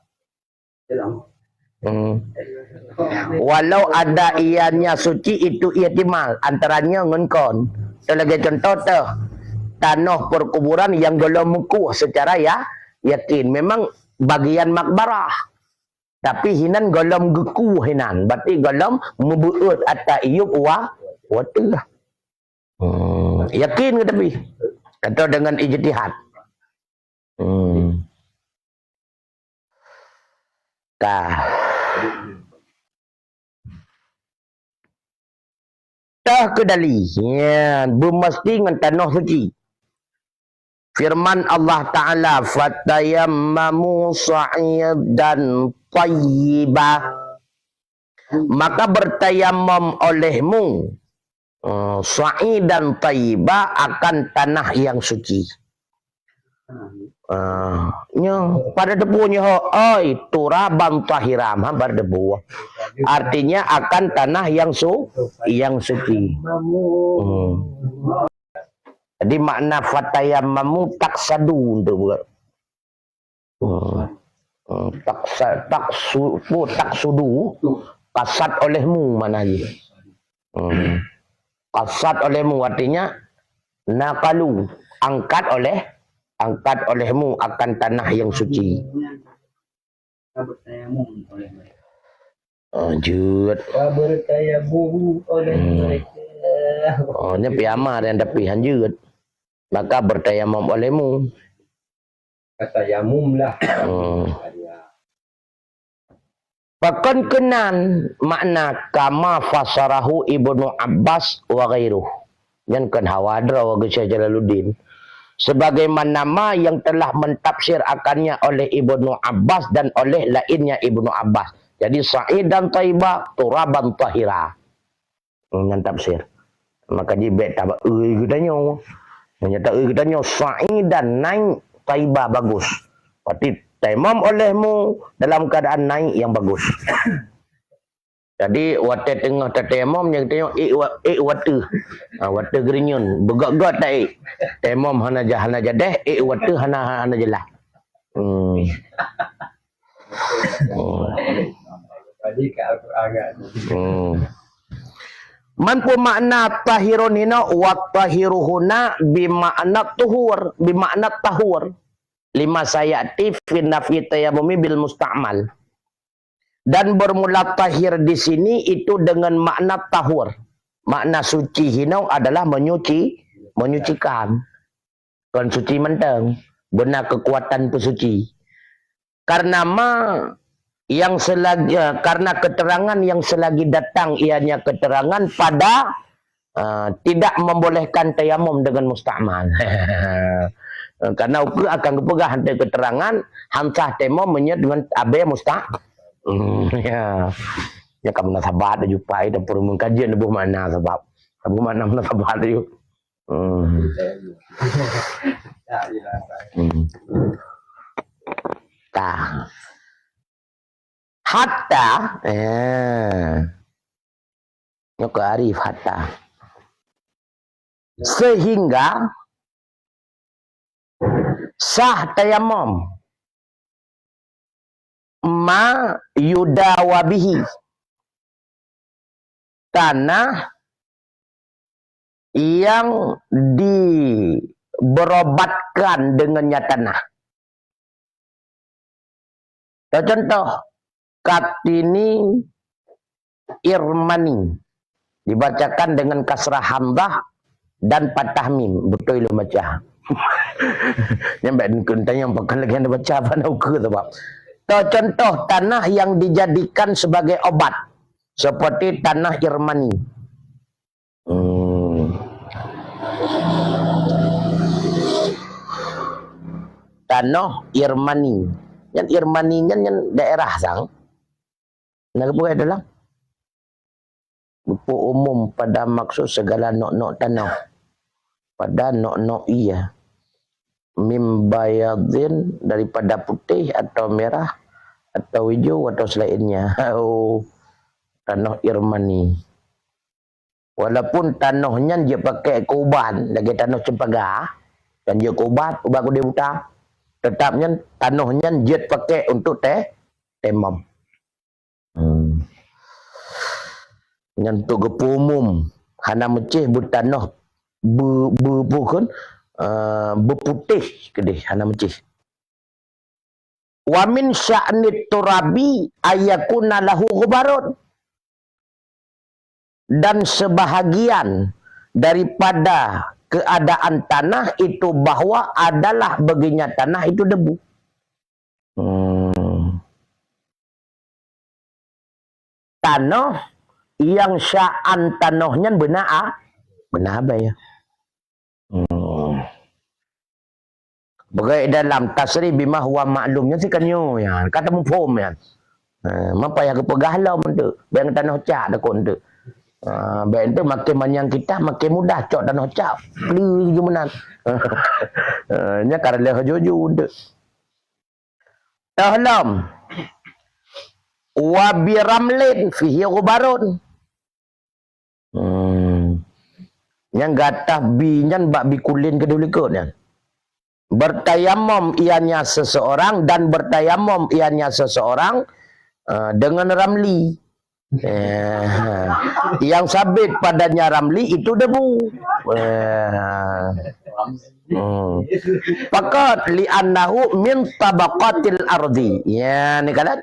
Walau ada ianya suci itu ihtimal antaranya ngenkon. Sebagai contoh tanah perkuburan yang belum mukuh secara yakin memang bagian makbarah. Tapi hinan golom geku hinan. Berarti golom membuat atas iyub watu lah. Yakin ke tapi? Atau dengan ijtihad? Tah kedali. Ya, bermesti dengan tanah suci. Firman Allah Ta'ala fatayammamu sa'idan tayyibah maka bertayammum olehmu sa'idan tayyibah akan tanah yang suci. Pada debunya oi turaban tahiram pada debu artinya akan tanah yang suci. Jadi makna fatayammamu taksadu untuk buat. Taksudu kasat olehmu mana lagi. Kasat olehmu artinya nakalu angkat olehmu akan tanah yang suci. Lanjut. Bertayamum oleh mereka. Ini piyama dan tapi lanjut. Maka bertayamum olehmu. Tayamum lah. Pakan kenan makna kama fasarahu Ibnu Abbas wa ghairuh. Yang kan Hawadra wa Syekh Jalaluddin. Sebagaimana yang telah mentafsir akannya oleh Ibnu Abbas dan oleh lainnya Ibnu Abbas. Jadi sa'idan taibah turaban tahira. Dengan tafsir. Maka jibet tak katanya. Menyata katanya sa'idan naik taibah bagus. Berarti taimam olehmu dalam keadaan naik yang bagus. Jadi wate tengah taimam yang tengok wate. Wate gerinyun begak-gak tak taimam hana jadah wate hana jelah. Tadi ke Al-Quran. Mampu makna tahirun hina wa tahiruhuna bimakna tahur. lima sayati fi nafi tayammumi bil musta'mal. Dan bermula tahir di sini itu dengan makna tahur. Makna suci hinau adalah menyucikan. Bukan suci menteng. Benar kekuatan pesuci. Karena karena keterangan yang selagi datang ianya keterangan pada tidak membolehkan tayamum dengan musta'mal. Karena ukur akan kepegah hantar keterangan hansah tayamum menyet dengan abe musta'mal. Ya. Ya kamu nak sabar dah jumpa dan perlu mengkaji nebuh mana sebab. Sebab mana nak sabar dah yuk. Tah. Hatta nyok arif hatta. Sehingga sah tayamum ma yudawabihi, tanah yang diberobatkan dengannya tanah. Contoh katini irmani dibacakan dengan kasrah hamzah dan patah mim. Betul lu baca. Yang tanya pakai lagi anda baca apa nak ke sebab. Contoh tanah yang dijadikan sebagai obat seperti tanah Irmani. Tanah Irmani. Yang Irmani yang daerah sang. Nak buat adalah buku umum pada maksud segala nok-nok tanah. Pada nok-nok iya. Mim bayadin daripada putih atau merah atau hijau atau selainnya. Tanah Irmani. Walaupun tanahnya dia pakai kuban, lagi tanah cempaka dan dia kubat, ubat dia utang. Tetapnya tanahnya dia pakai untuk temam. Yang untuk gepu umum, hana mecih bertanah bukan berputih kedih hana mecih. Wa min sya'nit turabi ayakuna lahu ghubarun. Dan sebahagian daripada keadaan tanah itu bahwa adalah baginya tanah itu debu. Tanah yang sya'an tanahnya benar apa ya? Bagai dalam tasrih bima huwa maklumnya sih kanyo ya. Kata mufhum ya. Mapa yang kepegahlau mentu. Bang tanah cak dak kontu. Bang tu makin manyang kita makin mudah cok tanah cak. Beli jumenan. Nya karele jojo unde. Tahlam. Wa biramlin fihi ghubarun. Yang gatah binyan bak bikulin ke dulikutnya. Bertayamum ianya seseorang dan bertayamum ianya seseorang dengan ramli. Yang sabit padanya ramli itu debu. Fakat li'annahu min tabaqatil ardi. Ya, ni kan?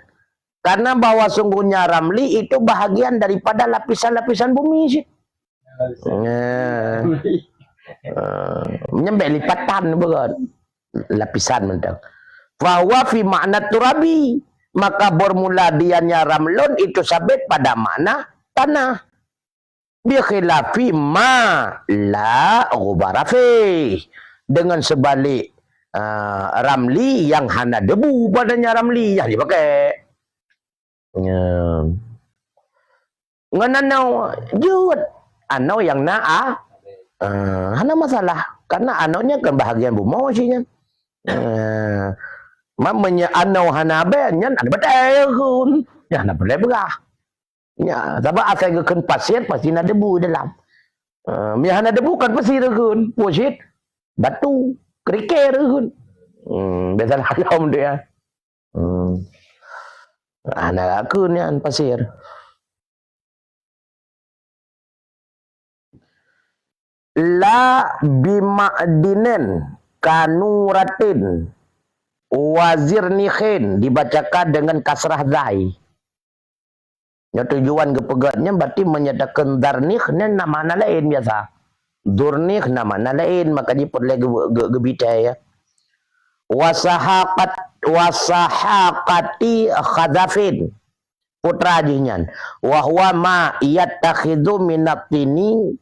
Karena bahwa sungguhnya ramli itu bahagian daripada lapisan-lapisan bumi sih. Menyembek lipatan bukan lapisan mentang. Fahuwa fi makna turabi, maka bermula dianya ramlun itu sabit pada makna tanah. Bi khilafi ma la ghubara fi, dengan sebalik ramli yang hana debu padanya ramli yang dipakai. Ngananau jut anau yang hana masalah karena anaunya kan bahagian bumau sihnya. Mamanya anau hana benyan ada betul kun. Ya hana boleh berah. Ya, sebab asal keun pasir pasti ada debu dalam. Ya hana debu kan pasir kun. Pusit batu kerikil kun. Biasa halam dia. Ana kun yan pasir. La bima'dinen kanuratin Wazirnikhin dibacakan dengan kasrah zai. Ya, tujuan kepegatnya berarti menyatakan darnikh ni nama lain biasa. Durnikh nama lain, makanya perlu gebitai ya. Wasahaqati khadafin. Putra jinyan. Wa huwa ma yattakhidhu minatini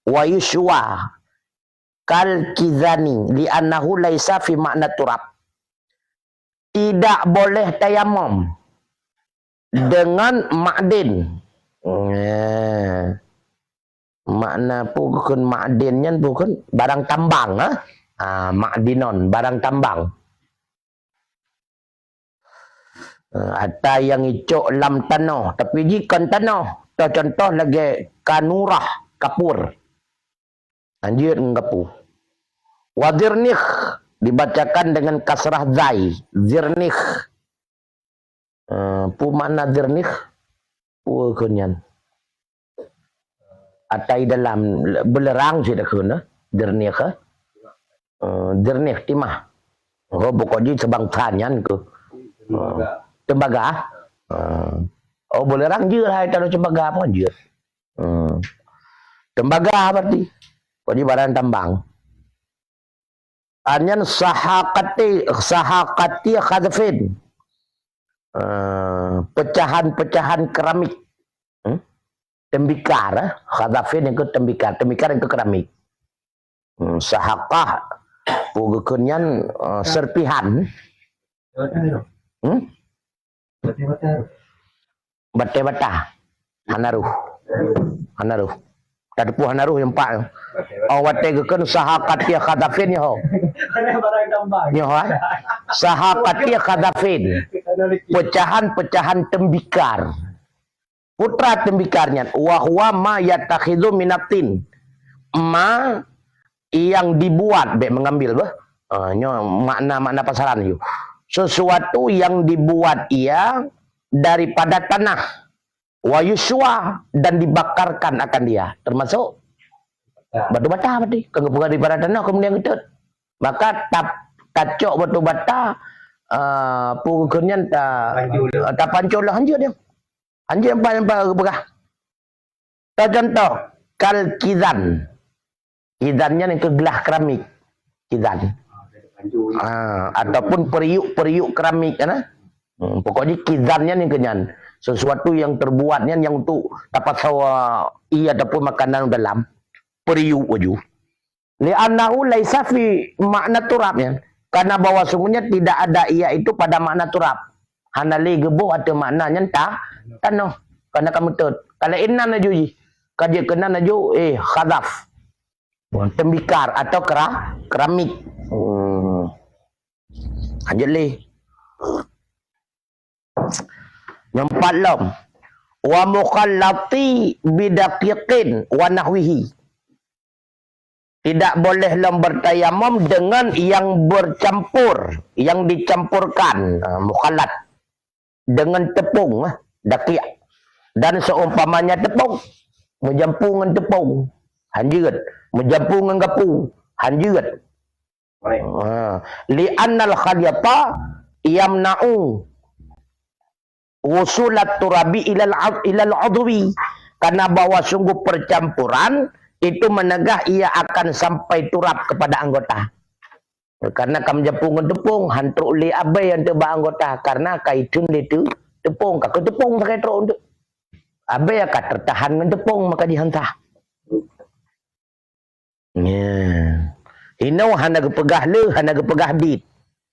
wa yushwa kal kizani li'annahu laisa fi makna turab. Tidak boleh tayamum dengan ma'din. Makna bukan ma'dinnya bukan barang tambang. Ma'dinon, barang tambang. Ada yang icok lam tanah, tapi jika tanah, contoh lagi kanurah, kapur. Anjir ngapu. Wadirnikh dibacakan dengan kasrah zai, zirnikh. Pu makna zirnikh? Pu kunyan. Atai dalam belerang sih dah kuna, zirnikh. Zirnikh timah. Oh bukan je sebangsanyan ke. Tembaga. Oh belerang je lah kalau tembaga apa je. Tembaga berarti. Jadi barang tambang. Anyan sahaqati khadfin. Pecahan-pecahan keramik. Tembikar, khadfin yang ke tembikar yang ke keramik. Sahaqah pugukunyan serpihan. Bata hanaruh. Tadpu hanaruh yang pak. Oh wategekeun sahaqati khadafin yo. Barang tambang. Yo sahaqati khadafin. Pecahan-pecahan tembikar. Putra tembikarnya wa huwa ma yattakhidhu minatin. Ma yang dibuat mengambil makna pasaran yo. Sesuatu yang dibuat ia daripada tanah. Wa yuswa dan dibakarkan akan dia, termasuk batu bata berarti kalau bukan daripada tanah kemudian ketut maka tacok batu bata pukunnya tak pancul lah anjir dia yang paling berah. Contoh kal kizannya yang kegelah keramik kizan ataupun periuk keramik kan. Pokoknya kizannya yang kenyan sesuatu yang terbuatnya yang untuk dapat sawa ia ataupun makanan dalam periuk waju. Li'annahu laisa fi makna turabnya. Karena bahwa sungguhnya tidak ada ia itu pada makna turab. Hanali gebuh atau maknanya tanah. Karena kamu tut. Kalau inna najuji. Kaji kena naju khadaf. Tembikar atau keramik. Anjali. Empat lam wa mukhallati bidaqiqin wa nahwihi. Tidak boleh lam bertayamum dengan yang bercampur, yang dicampurkan, mukhallat dengan tepung, daqiq. Dan seumpamanya tepung, menjampungan tepung, hanjirat, menjampungan gapung, hanjirat. Li'annal khalyata yamna'u wusulat turabi ilal udwi. Karena bahwa sungguh percampuran itu menegah ia akan sampai turab kepada anggota. Karena kamu japungan tepung hantruk li abai yang tebak anggota karena kaitun itu tepung kak tepung pakai teruk untuk abai akan tertahan dengan tepung maka dihantah. Inau hana kepegah le hana kepegah bit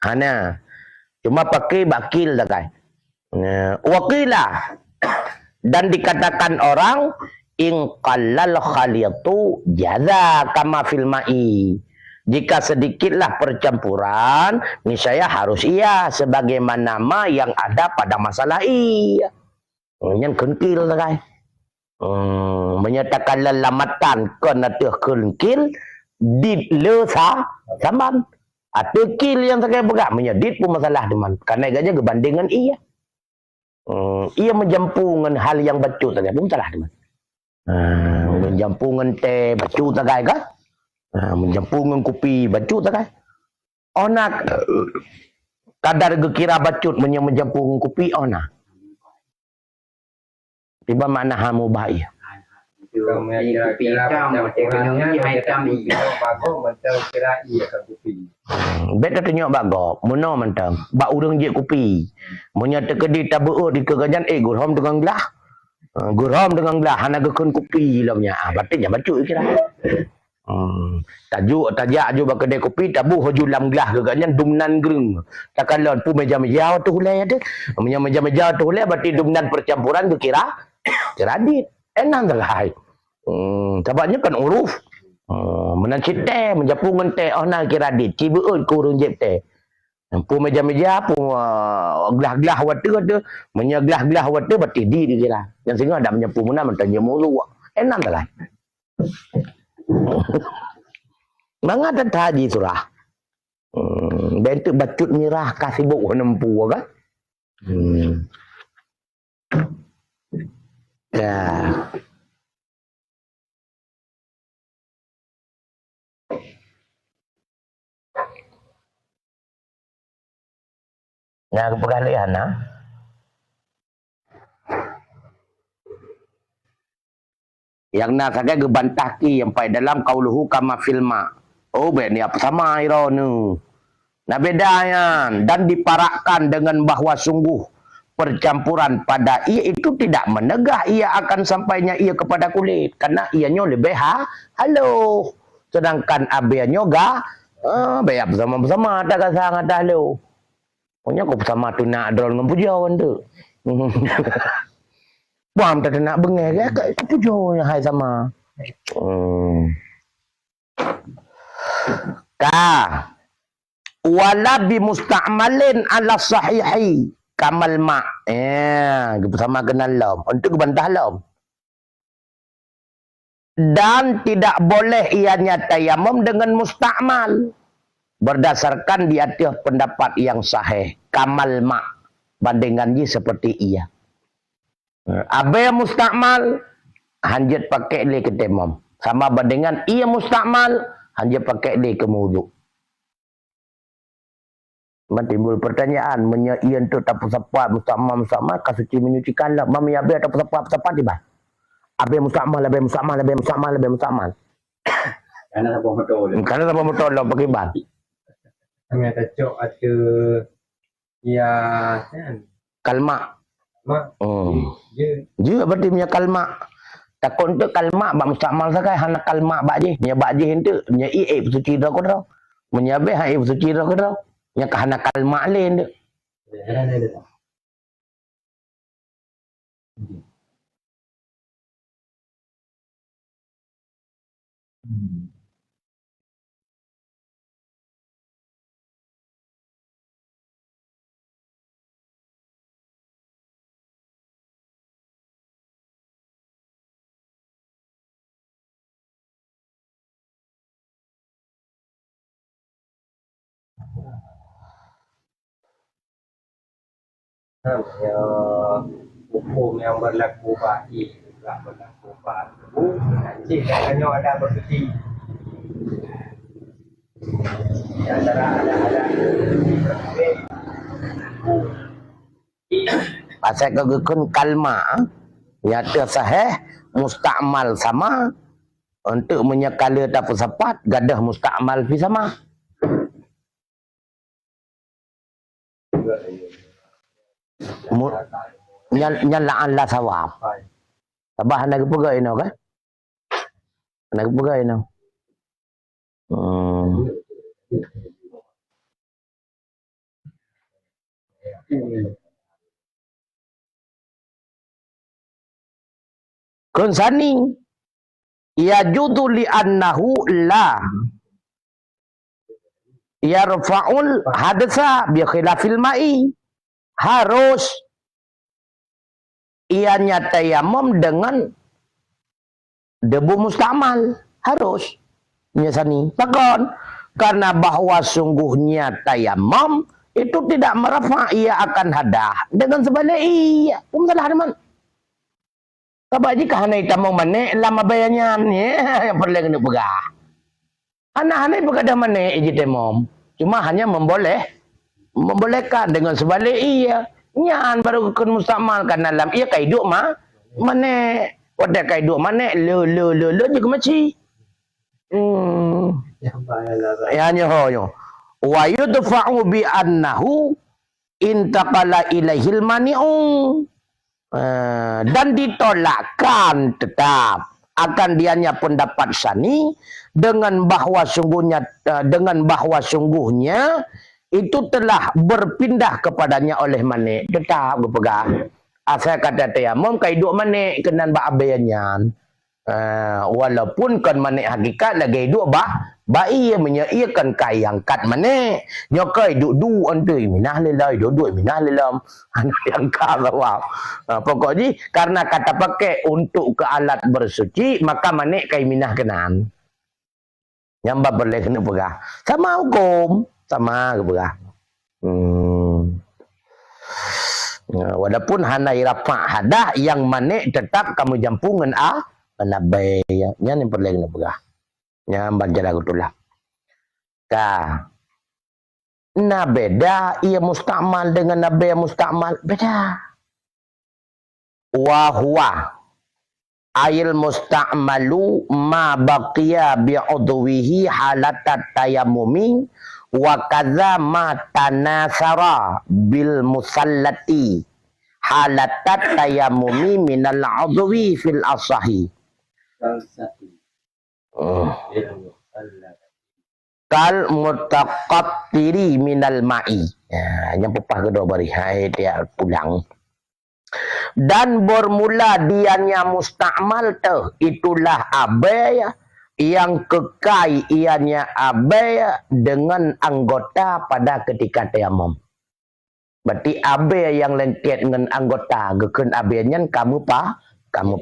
hana cuma pakai bakil dah kai. Wakilah dan dikatakan orang in qallal khaliyatu jaza kama fil ma'i. Jika sedikitlah percampuran, niscaya harus ia sebagaimana ma yang ada pada masalah ia. Yang kenkil kai. Menyatakan lelamatan kena teh kenkil dit le saman. Atau kil yang saya pegang menyedit pun masalah teman. Karena gajah kebandingan ia. Ia menjampungan hal yang bacu saja pun salah teman. Menjampungan teh bacu saja kan? Menjampungan kopi bacu saja. Onak kadar gekira bacut menjampung kopi ona. Tiba mana hamu baik. Kami kira-kira macam orangnya bagus macam kira iya ke kopi. Beta tunjuk bago, muno mentang. Ba urang je kopi. Munya tekedi tabuut di keganjan gurhom dengan gelah. Gurhom dengan gelah hana gekun kopi lamnya. Berarti nya bacut kira. Tajuk tajak juga kedai kopi tabu hojulam gelah keganjan dumnan gereng. Takalon pu meja-meja tu hulai ada. Munya meja-meja tu hulai berarti dumnan percampuran ke kira dit. Enang terlai. Sebabnya kan uruf. Menancit teh, menjapungan teh, nak kira dit. Cibeut kurung jep teh. Pu meja-meja, pu gelah-gelah wata tu. Menyegelah-gelah wata, berarti di kira. Yang sehingga ada menyapu mana, mentanya mulu. Enam tak lah. Manga dan haji surah. Dan itu bacut mirah kasih buk nempu kan. Ya. Nah, kepegalian nah. Yang nak sakai gebantaki yang pai dalam kauluhu kama filma. Oh, bet ni apa sama ironu. Nah bedanya dan diparakkan dengan bahwa sungguh percampuran pada ia itu tidak menegah ia akan sampainya ia kepada kulit karena ianya lebih halo. Sedangkan abiannya ga bayar bersama-bersama tak kasang ada halo. Punya kau bersama tu nak drone dengan pujawan tu. Buam tak nak bengeh ke pujawan hai sama. Ka wala bi musta'malin ala sahihi kamal ma. Bersama kenal lam. Untuk bantah lam. Dan tidak boleh ianya tayamum dengan musta'mal. Berdasarkan di atas pendapat yang sahih. Kamal ma. Bandingan je seperti ia. Abai musta'mal. Hanjat pakai le ke temam. Sama bandingan ia musta'mal. Hanjat pakai le ke muduk. Timbul pertanyaan. Ian tu tak pusat-pusat musta'mal kasuci menyucikan lah. Mami abai tak pusat-pusat tiba. Abai musta'mal. Karena tak betul. Karena tak betul lah pakai bal. Kami ada cok ada ya kan. Kalma. Mak. Je berarti punya kalma. Takut untuk kalma bak musta'mal sakai hana kalma bak je. Nya bak je hente nya suci dah ko dah. Nya be suci dah ko dah. Nya hana kalma lain dah. Hukum yang berlaku baik juga berlaku baku. Nanti hanya ada berhenti. Antara ada Pasal kegekun kalma nyata sahih musta'mal sama untuk menyekala tak sepat gadah musta'mal fi sama. Nyalaan lah sawab. Tabah nak pegai no kan? Nak pegai no. Konsani ya judu li annahu la yarfa'ul hadatsa bi khilafil ma'i. Harus ianya tayamum dengan debu musta'mal. Harus. Nyasani. Takon. Karena bahwa sungguhnya tayamum itu tidak merafa ia akan hadah. Dengan sebalik iya. Masalah teman. Sebab jika hana itamang manik lama bayarnya yang perlu kena pegah. Anak-anak berkata manik iji temum. Cuma hanya membolehkan dengan sebalik ia. Nyan baru kena mustakmalkan dalam ia kaiduk mana wadah kaiduk mana le juga macam Yang bayalah. ya nyo wa yudfa'u bi annahu intaqala ilaihil mani'u dan ditolakkan tetap akan dianya pendapat sani dengan bahwa sungguhnya itu telah berpindah kepadanya oleh manik tetap berpegang asal kata tayamum kaiduk manik kenan ba abayannya walaupun kan manik hakikat lagi hidup ia menyaikan kai angkat manik nyokai duk antui minah lelai duk minah lelam anak yang kalah pokoknya karena kata pakai untuk ke alat bersuci maka manik kai minah kenan yang boleh kena pegah sama hukum sama ke walaupun hanai rapak hadah yang manik tetap kamu jampungan nabai yang perlu kena pegah yang baca lagu tulah nah beda ia mustakmal dengan nabai yang mustakmal beda wahwa ail mustakmalu ma baqiya bi'udwihi halatat tayammumi wa kadza ma tanasara bil musallati halatat tayammumi minal udwi fil asahi kal mutaqattiri minal ma'i yang pepah kedua bari hai dia pulang dan bermula dianya mustakmal itulah abai yang kekai ianya abai dengan anggota pada ketika tayamum. Berarti abai yang lengket dengan anggota geken abainya kamu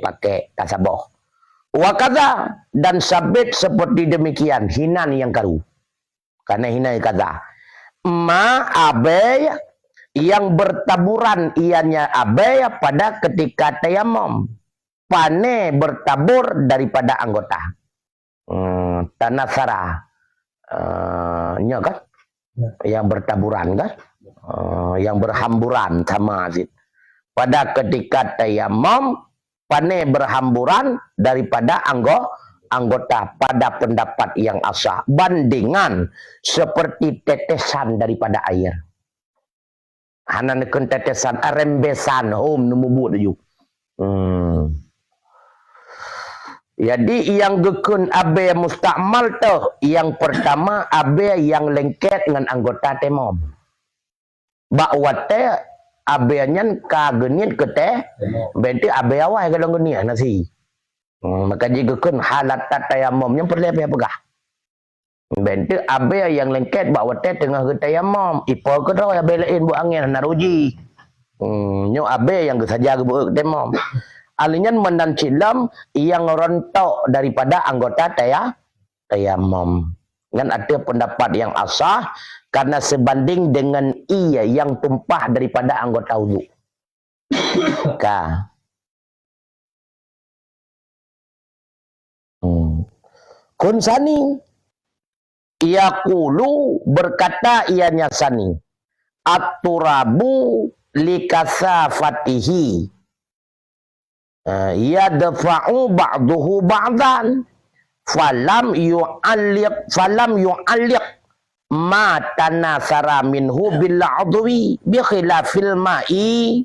pakai tasabah. Wakadha dan sabit seperti demikian hinan yang karu. Karena hinan kata ma abai yang bertaburan ianya abai pada ketika tayamum. Pane bertabur daripada anggota. Tanasara nya kan yang bertaburan kan yang berhamburan sama azid pada ketika tayamum pane berhamburan daripada anggota pada pendapat yang asah bandingan seperti tetesan daripada air hanan tetesan rembesan numubut ju jadi yang gekun abe mustakmal yang pertama abe yang lengket dengan anggota temom. Bakwate abe nyan kagenit kete berarti abe awal kalau geniat nasi. Maka jika gekun halat tayamum yang perlu pegah. Berarti abe yang lengket bakwate tengah ke tayamum. Ipo ke dah abe lain buat angin naruji. Nyo abe yang saja ke buat temom. Alinya mendan cilam yang rontok daripada anggota tayamum. Kan ada pendapat yang asah karena sebanding dengan ia yang tumpah daripada anggota wudu. Kun sani yaqulu berkata ianya sani at-turabu likasafatihi yadfa'u ba'duhu ba'dan falam yu'alliq ma tanasara minhu bil 'udwi bi khilafil ma'i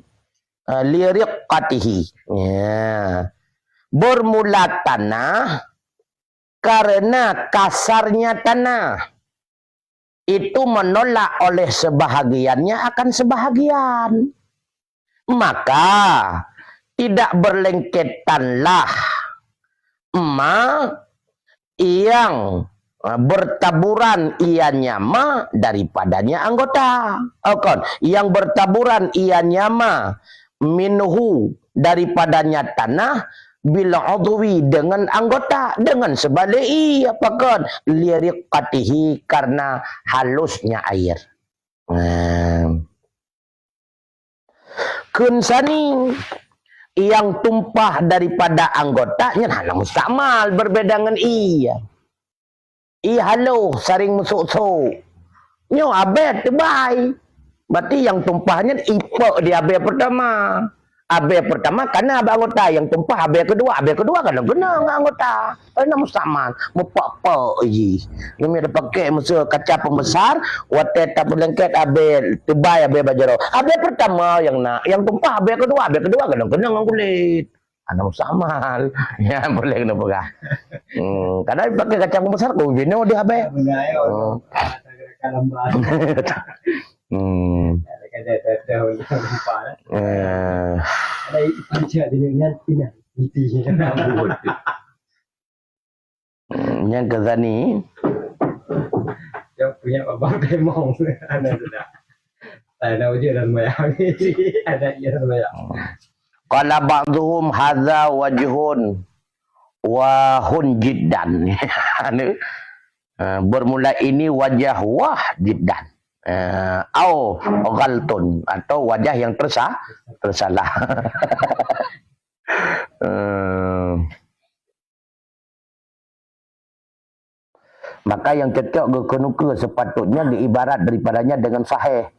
li riqqatihi bermula tanah karena kasarnya tanah itu menolak oleh sebahagiannya akan sebahagian maka tidak berlengketanlah yang bertaburan ianya daripadanya anggota. Yang bertaburan ianya minhu daripadanya tanah bila udwi dengan anggota dengan sebalik apakah liriqatihi karena halusnya air. Kunsani yang tumpah daripada anggotanya hanya mustakmal berbeda dengan halo saring musuk-musuk nyo abet tebai Berarti yang tumpahnya ipok di AB pertama. AB pertama karena AB anggota, yang tumpah AB kedua kan kena dengan anggota. Karena mustamal, mupak-pak je. Ini ada pakai musuh kaca pembesar, watet tak berlengket AB tebay AB bajaro. AB pertama yang nak, yang tumpah AB kedua kan kena dengan kulit. Anak mustamal. Ya boleh kena pegang. Karena pakai kaca pembesar kau jenuh di AB. Mengayo. Gerakan lambat. Ada lupa. Ada ibadah dengan pindah. Itu Yang kezani. Yang punya abang demong. Ada sudah. Ada ujian dan mayang. Ada ujian dan mayang. Qala ba'dhum hadza wajhun wa hun jiddan. Bermula ini wajah wah jiddan. Au ghaltun atau wajah yang tersalah. Maka yang cocok kenuka sepatutnya diibarat daripadanya dengan sahih.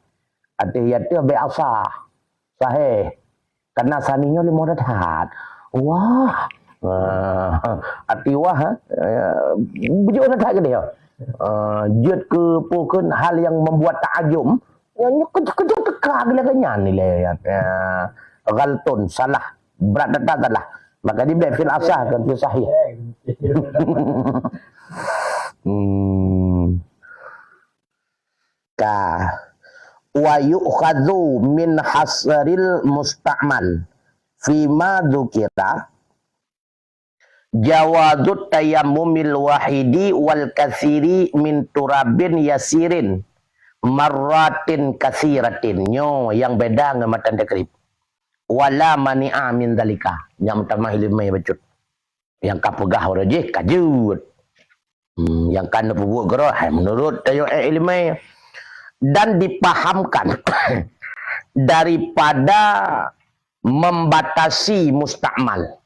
Artinya biasa sahih. Karena saninya lima rakat. Wah. Arti wah bujuk rakat ke dia. Jut ke pukun hal yang membuat takjub. Yang kejut teka gelaganya nilai. Ghaltun salah. Berat datang salah. Maka dia fil asah kan fil sahih. Wa yu'khadhu min hasril musta'mal fima dzukira jawazut tayammumil wahidi wal katsiri min turabin yasirin marratin katsiratin. Nyo yang beda dengan matan takrib. Wala mani'a min dalika. Yang pertama ilmu bacut. Yang kapegah rajih kajut. Yang kan buat gerah menurut tayo ilmu dan dipahamkan daripada membatasi mustakmal.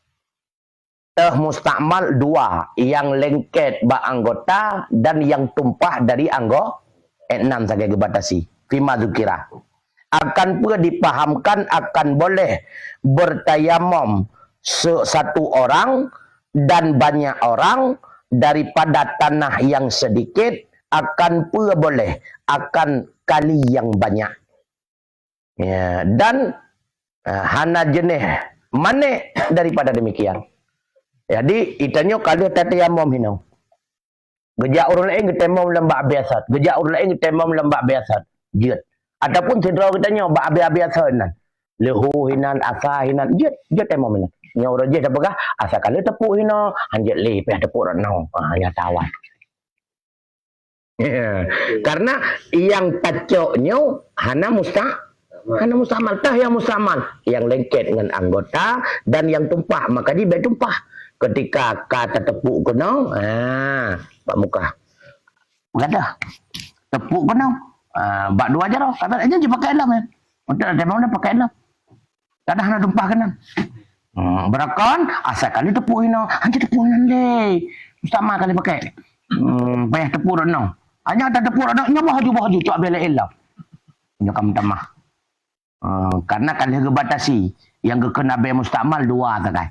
Mustakmal dua, yang lengket ba anggota dan yang tumpah dari anggota. 6 saja dibatasi. Fima dzukira. Akan pula dipahamkan akan boleh bertayamum satu orang dan banyak orang daripada tanah yang sedikit, akan pula boleh akan kali yang banyak. Ya, dan hana jenis mana daripada demikian. Jadi itanya kali tatayamum hino. Gejak urang lain ketemum lembak biasa. Gejak urang lain ketemum lembak biasa. Jut. Ataupun cedera kitanya bak biasa nan. Lehu hinan asa hinan jut temum hinan. Nya urang je dah asa kali tepuk hino anjet le peh tepuk rano. Ya tawan. Karena yang tacoknya hana mustamal tah yang mustamal yang lengket dengan anggota dan yang tumpah, maka dia bertumpah ketika kata tepuk kena bak muka berada tepuk kena bak dua aja kata aja je pakai elam untuk ada mana pakai elam tak ada hana tumpah kena berakon asal kali tepuk hina hanya tepuk le mustamal kali pakai payah tepuk renang. Hanya ada tepuk renang, nya bahaju cak bela elam. Nya kam tamah. Karena kan dia batasi. Yang kena be mustakmal dua takai.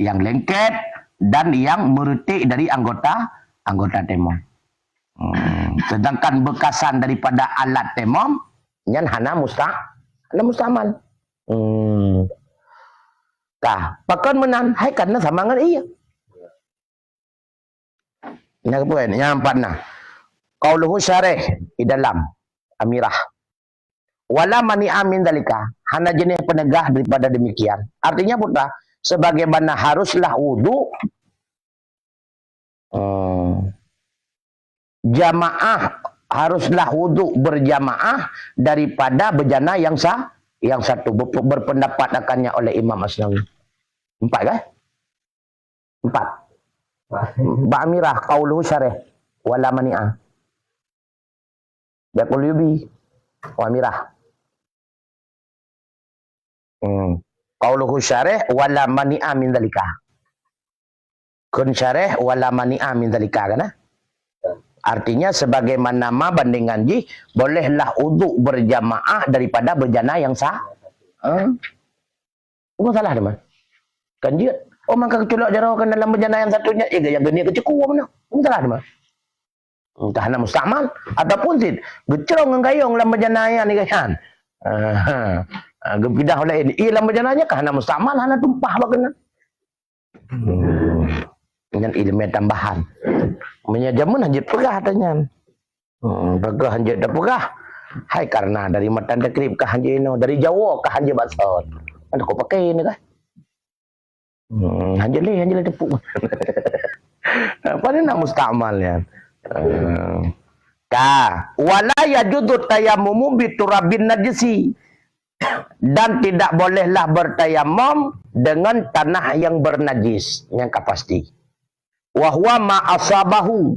Yang lengket dan yang meretik dari anggota temom. Sedangkan bekasan daripada alat temom nyan hana mustamal. Pakon menan hai karena sama dengan iya. Ini apa poin? Yang empat nah. Qauluhu syarih di dalam Amirah. Wala mani'a min dalika. Hana jenis penegah daripada demikian. Artinya putra, sebagaimana haruslah wudu jamaah, haruslah wudu berjamaah daripada bejana yang satu. Berpendapat akannya oleh Imam Asnawi. 4 kan? 4. Ba'amirah qauluhu syarih wala mani'a. Bakul yubi Ba'amirah. Qauluhu syarih wala mani'a min dzalika. Kun syarih wala mani'a min dzalika kan? Artinya sebagaimana ma bandingan ji, bolehlah uduk berjamaah daripada berjana yang sah. Bukan salah teman. Kan dia, oh maka keculok jarakan dalam berjana yang satunya, yang geni keceku mana? Bukan salah teman. Entah nak mustakmal ataupun sid gecerong ngayong dalam berjana yang ni kan. Gepidah oleh ini. Dalam berjananya kah nak mustakmal hana tumpah bakana. Dengan ilmu tambahan. Menyajamun hanjit pegah tanya. Pegah hanjit dah pegah. Hai karena dari matan takrib kah hanjit no, dari Jawa kah hanjit baksod. Ada kau pakai ni kah? Hanjit le tepuk. Apa ni nak mustakmal ya? Wala yajudu tayammum bi turabin najisi. Dan tidak bolehlah bertayamum dengan tanah yang bernajis, yang pasti. Wahwa ma asabahu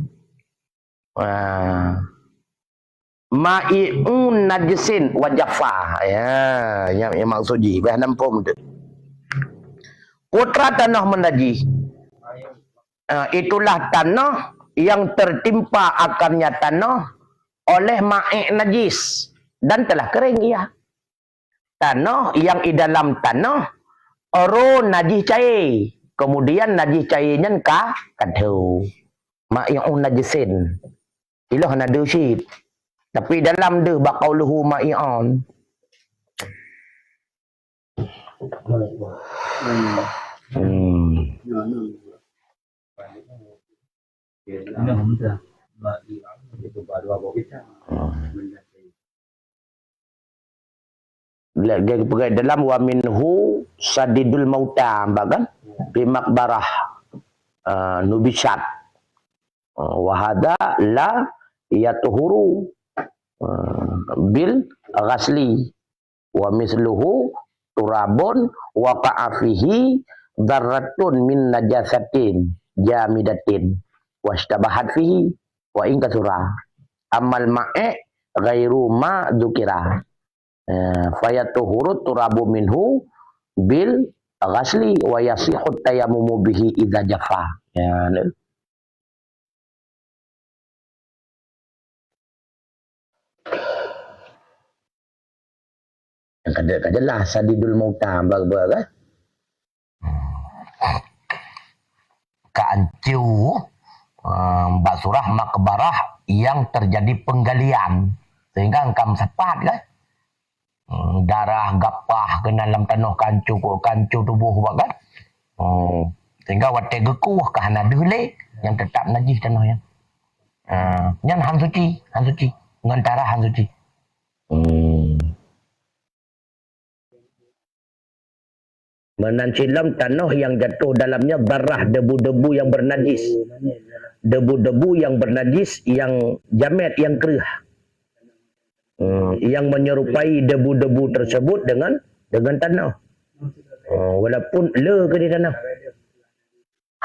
ma'i'un najisin wajafa. Ya, yang maksud ji bah nampum tu. Putra tanah menajis. Itulah tanah yang tertimpa akarnya tanah oleh ma'i' najis dan telah kering ia. Tanah yang di dalam tanah oro najis cair. Kemudian najis cairnya kadau. Ma'i'un najisin. Ilah nadu syid. Tapi dalam dia baqauluhu ma'i'un. Dia pergi dalam wa minhu sadidul mauta kan fi maqbarah nubishat wa hada la yatuhuru bil ghasli wa misluhu turabun wa qa'afihi darratun min najasatin jamidatin wastabahat fihi wa in kasura amal ma'i ghairu ma dzukira fayatuhuru turabu minhu bil ghasli wa yasihut tayammumu bihi idza jafa. Ya, yang kada jelas sadidul mauta bag-bag kan. Kaanciu basurah makbarah yang terjadi penggalian sehingga engkam sepat kan. Darah gapah ke dalam tanah kancu tubuh kan. Sehingga wate gekuh ke hana dule yang tetap najis tanah yang. Yang han suci ngantara han suci. Menancilam tanah yang jatuh dalamnya barah debu-debu yang bernajis. Debu-debu yang bernajis yang jamet yang keruh. Yang menyerupai debu-debu tersebut dengan tanah. Walaupun le ke di tanah.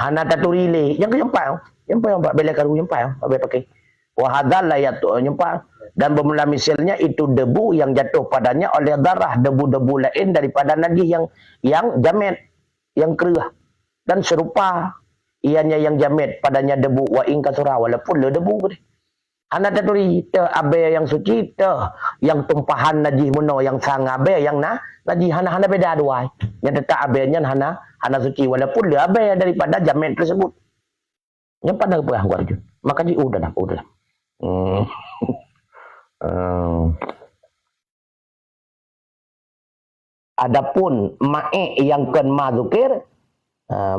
Hana taturi le. Yang nyempai. Nyempai Pak bela karu nyempai. Pak pakai. Wa hadzal la yatu nyempai. Dan bermula misalnya itu debu yang jatuh padanya oleh darah debu-debu lain daripada najis yang jamet, yang keruh. Dan serupa ianya yang jamet padanya debu wa in kasura walaupun le debu ke. Hana taturi te abe yang suci te yang tumpahan najis muno yang sang abe yang najis hana beda dua. Yang tetap abenya hana suci walaupun le abe daripada jamet tersebut. Yang pada apa gua rajun. Maka ji udahlah. Adapun ma'i yang kan mazukir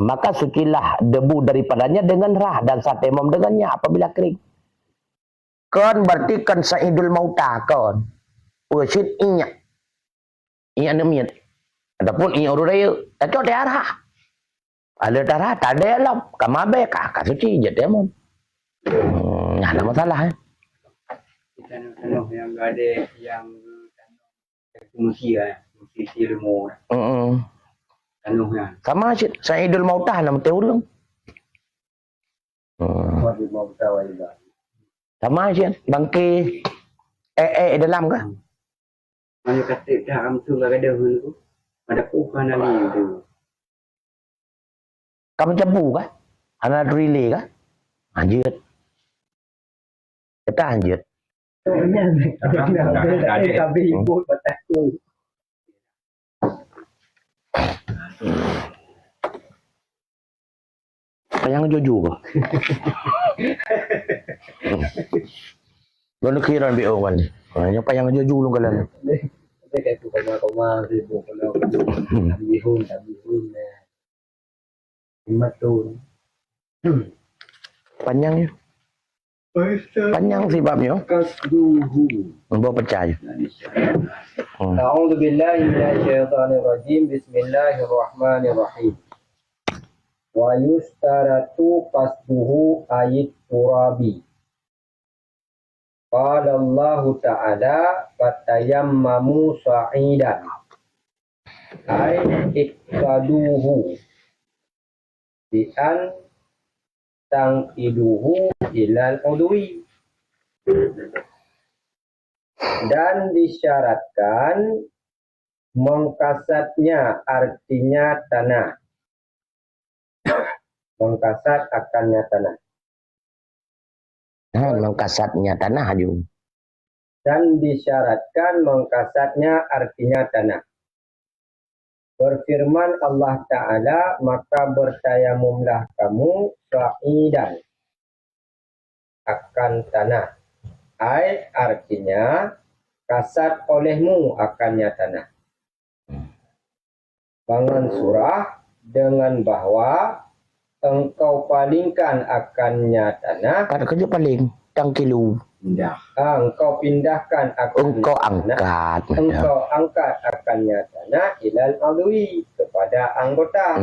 maka sucilah debu daripadanya dengan rah dan satemom dengannya apabila kering. Kon berarti kan sa'idul mauta kon. Ursid inya. Inya nemiat. Adapun inya ururaya. Tapi ada arah. Ada darah. Tak ada alam. Kamabe kakak suci. Jadi emang. Ada masalah. Tanah yang ada yang manusia. Manusia ilmu. Tanah yang. Sama aja. Sa'idul mauta nama teurung. Wajib mauta wajib. Sama aja, bangke dalam kah? Mana kata dalam tu gak ada hulu, ada pukan ali tu. Kamu cebu kah? Anak relay kah? Anjir. Kita lanjut. Tapi ibu bertakut. Payang jojo ko. Lalu kira bi owan. Yung payang jojo lang galan. Hindi kayak tu koma ibu kalau tabihun na. Imatun. Panjang yun. Panjang sibabnya. Kasduhu. Membawa percaya. A'udzu billahi minasyaitonir rajim. Bismillahirrahmanirrahim. Wa yustaratu qasduhu ayit turabi. Qala Allah Ta'ala fatayammamu sa'idan ay iksaduhu bi an tangkiduhu ilal udwi, dan disyaratkan mengkasatnya artinya tanah. Mengkasat akannya tanah. Mengkasatnya tanah juga. Dan disyaratkan mengkasatnya artinya tanah. Berfirman Allah Ta'ala, maka bertayamumlah kamu sa'idan akan tanah. Ay artinya kasat olehmu akannya tanah. Bangun surah dengan bahwa engkau palingkan akannya tanah. Kada kerja paling tangkilu. Engkau pindahkan akannya Engkau tanah. angkat. Engkau angkat akannya tanah ilal adwi kepada anggota.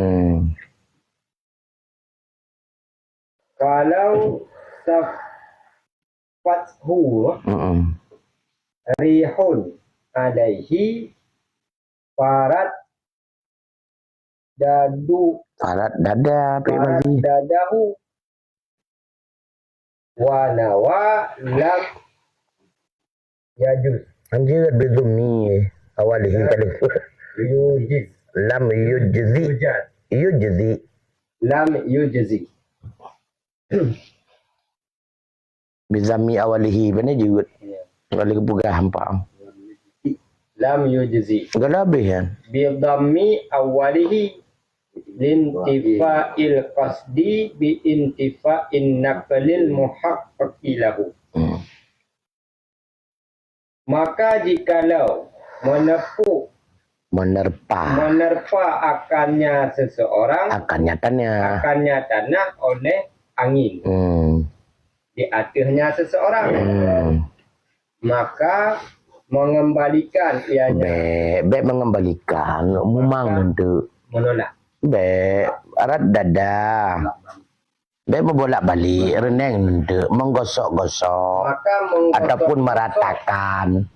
Kalau safathu rihun alaihi farat dadu Farat dada farat masih. dadahu wa nawa lam yajuz Anjir bizumi awalihi kali. yujiz Lam yujzi. Yujzi. lam yujzi Bizami awalihi benar juga. Kali kepugah hampa. lam yujzi Galabih kan. bi dhammi awalihi lintifa'il qasdi bi intifa'in naqlil muhaqqaqi lahu. Maka jikalau Menerpa akannya seseorang akan nyatanya. oleh angin di akhirnya seseorang, maka mengembalikan ianya mengembalikan memang untuk menolak. arat dada. Membolak-balik reneng untuk menggosok-gosok Maka ataupun meratakan.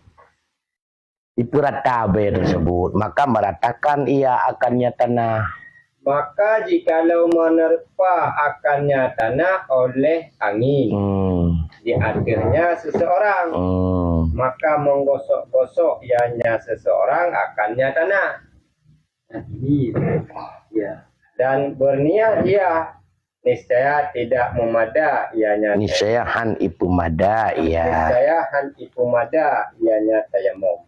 Itu rata tersebut, maka meratakan ia akannya tanah. Maka jikalau menerpa akannya tanah oleh angin di akhirnya seseorang, maka menggosok-gosok ianya seseorang akannya tanah. Dan berniat dia niscaya tidak memada ianya. Niscaya han ipu mada ia. Niscaya han ipu mada ianya tayamum.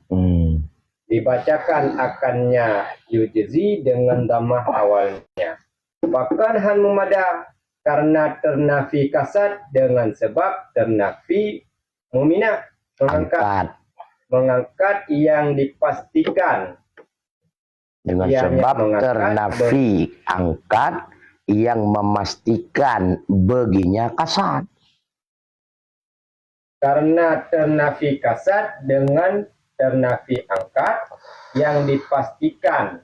Dibacakan akannya yujzi dengan dhammah awalnya. Bahkan han memada karena ternafi kasat dengan sebab ternafi muminah mengangkat yang dipastikan. Dengan Ianya sebab mengangkat ternafi angkat yang memastikan baginya kasat. Karena ternafi kasat dengan ternafi angkat yang dipastikan.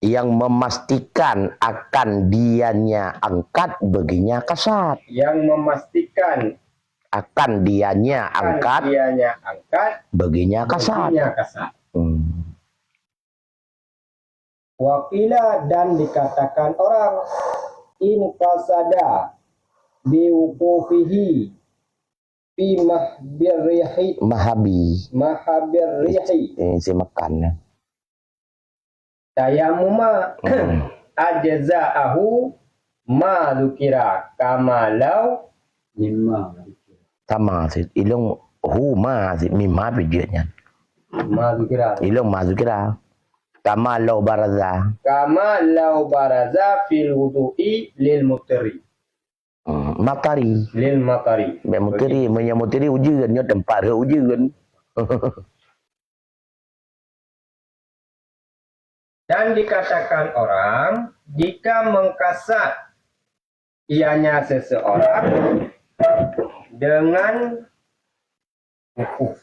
Yang memastikan akan dianya angkat baginya kasat. Yang memastikan akan dianya angkat baginya kasat. Wakila dan dikatakan orang in kasada biwukufihi fi mahbir rihi si makan tayamuma ajza'ahu ma dzukira kama law sama si ilung huma si mimma bijanya Ma zikra. ilung mazukira kama law baraza Kama law baraza fil wudu'i lil mutri. matari Lil matari. be mutiri menyamutiri ujian nyo tempat ke ujian Dan dikatakan orang jika mengkasat ianya seseorang dengan wukuf.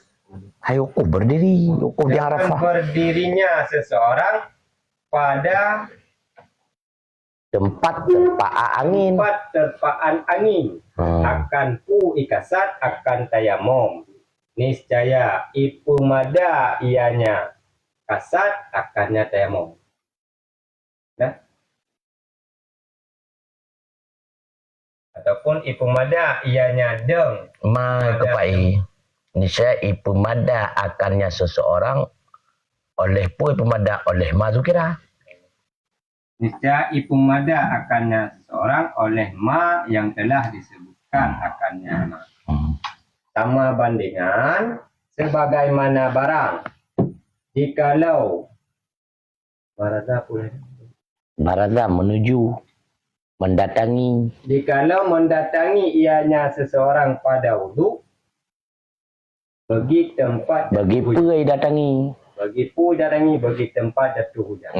Hai ukuf berdiri, ukuf di Dengan Arafah. berdirinya seseorang pada Tempat terpaan angin. tempat terpaan angin akan pu ikasat akan tayamum. Niscaya ipumada ianya kasat akannya tayamum. Nah. Ataupun ipumada ianya deng. Ma kepai. Niscaya ipumada akannya seseorang oleh pu ipumada oleh mazukira. Niscaya ipumada akannya seseorang oleh ma yang telah disebutkan akannya. Sama bandingan sebagaimana barang jikalau baraza pula Baraza menuju mendatangi jikalau mendatangi ianya seseorang pada wudu bagi tempat bagi jatuh hujan. pu datangi. Bagi pu datangi bagi tempat jatuh hujan.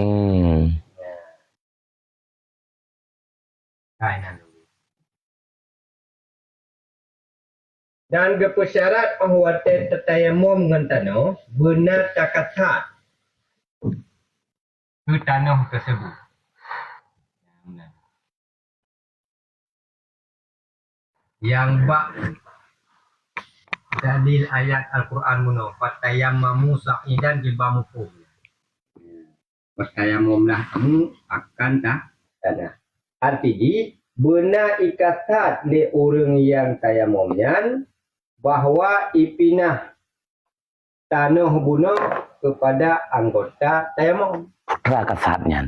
Dan berpersyarat bahawa tetayamum dengan tanah benar takatat ke tanah tersebut. Yang bak dalil ayat Al-Quran muno fatayammamu sa'idan jibamukum. Bertayamumlah kamu akan tanah. Artinya benar ikatat le orang yang tayamumnya bahawa ipinah tanah bunuh kepada anggota tayamum. Kasatnya.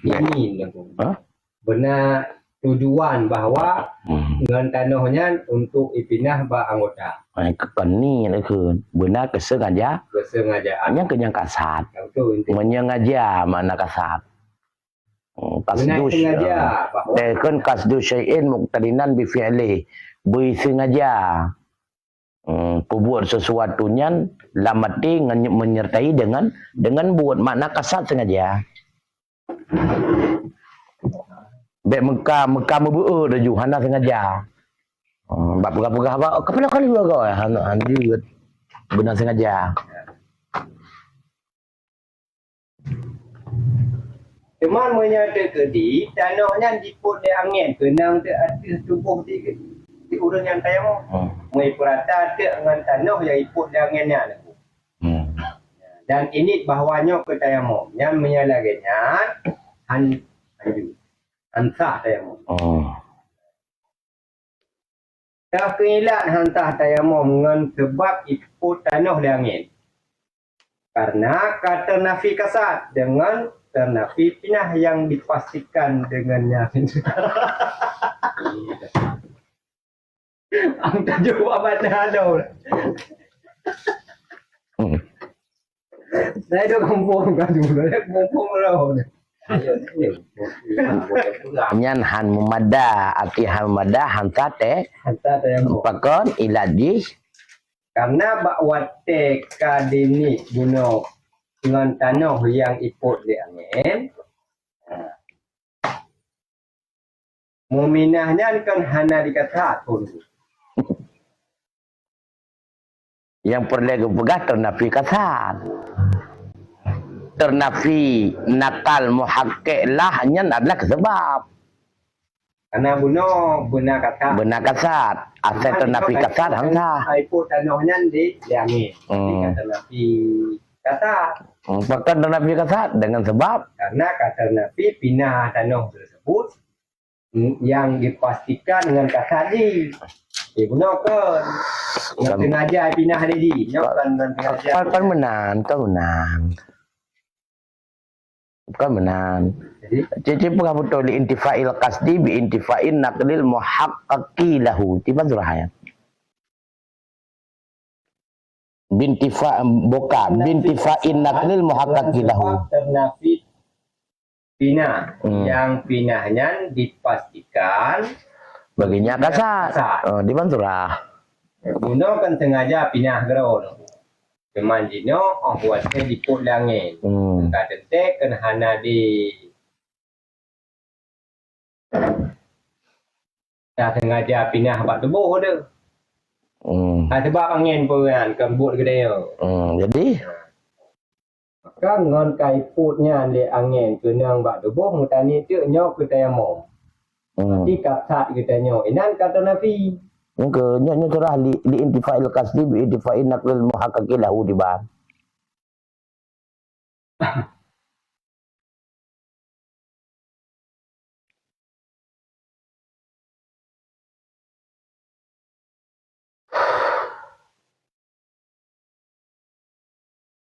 Ini Hah? benar tujuan bahawa dengan tanahnya untuk ipinah ba anggota. Kekeni itu benar kesengaja. Kesengajaan. Hanya kenyang kasat. Itu intinya. Menyengaja mana kasat. Benar Kasdus. sengaja bahawa Kan kasdu syai'in muqtadinan bi fi'li. Bersengaja perbuat sesuatunya lamati menyertai dengan buat makna kasat sengaja. Bek Mekah membuu dah Johana sengaja. Bab pegah-pegah apa kepala kali juga kau ya juga benar sengaja. Cuman menyatakan di tanahnya diput di angin kenang te atas tubuh di urang yang tayamum. Mai perata te dengan tanah yang iput di anginnya. Dan ini bahawanya ke tayamum yang menyalahkannya hantah tayamum. Tak keilat hantah tayamum dengan sebab iput tanah di angin. Karena kata nafi kasat dengan ternafi pinah yang dipastikan dengannya. Angka jawab ada. Saya tu kampung kan dulu, kampung lah. Nyan han mumada arti han mumada han tate Hantar tayamum. pakon iladi Karena bakwate kadini guna dengan tanah yang iput di angin. Muminahnya kan hana dikata pun. yang perlu pegah ternafi kasat. Ternafi nakal muhakkik lahnya adalah sebab Karena benar kata. benar kasat. Asal ternafi kasat hangsa. Iput tanahnya di angin. Kata nafi kata. Pakon ternafi kasat dengan sebab Karena kata nafi pinah tanah tersebut yang dipastikan dengan kata di. Benar kan? Yang sengaja pinah di. Kan sengaja. kan menang, kan menang. Kan menang. Jadi pengapu toli intifa'il qasdi bi intifa'in naqlil muhaqqaqi lahu. Tiba surah ayat. binti fa naklil muhaqqiqilahu. Ternafi pinah yang pinahnya dipastikan Baginya kasat. Oh, di mantura. Buno kan sengaja pinah geron. Kemanjino buat ke di put langit. Kata tek kan hana di dah sengaja pinah bak tubuh dia. Sebab angin pun kan buat gede. Jadi Maka ngon kai putnya le angin kena bak tubuh mutani tu nyok kita yang mau. Di kasat kita nyok. Inan kata Nabi. Engke nyonya surah li intifa'il qasdi bi intifa'in naqlil muhaqqiqilahu di bab.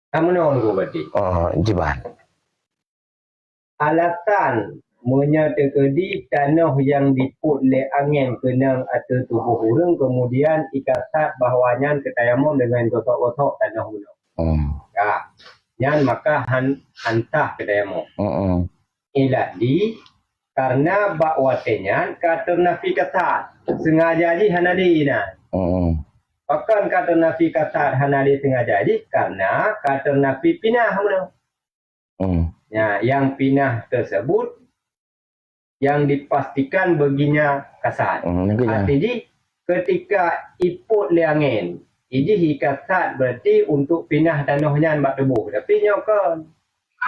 Kamu nunggu berarti. Oh, jiban. Alasan menyatakan tanah yang diput le angin kena atau tubuh orang kemudian ikasat bahawanya ketayamum dengan gosok-gosok tanah guna. Ya. Yang maka hantah ketayamum. Ilah di karena bakwatenya kata nafi kasat sengaja di hanadi ina. Bahkan kata nafi kasat hanadi sengaja di karena kata nafi pinah guna. Ya, yang pinah tersebut yang dipastikan baginya kasat. Artinya ketika iput le angin, iji kasat berarti untuk pinah tanahnya bak tubuh. Tapi nyokan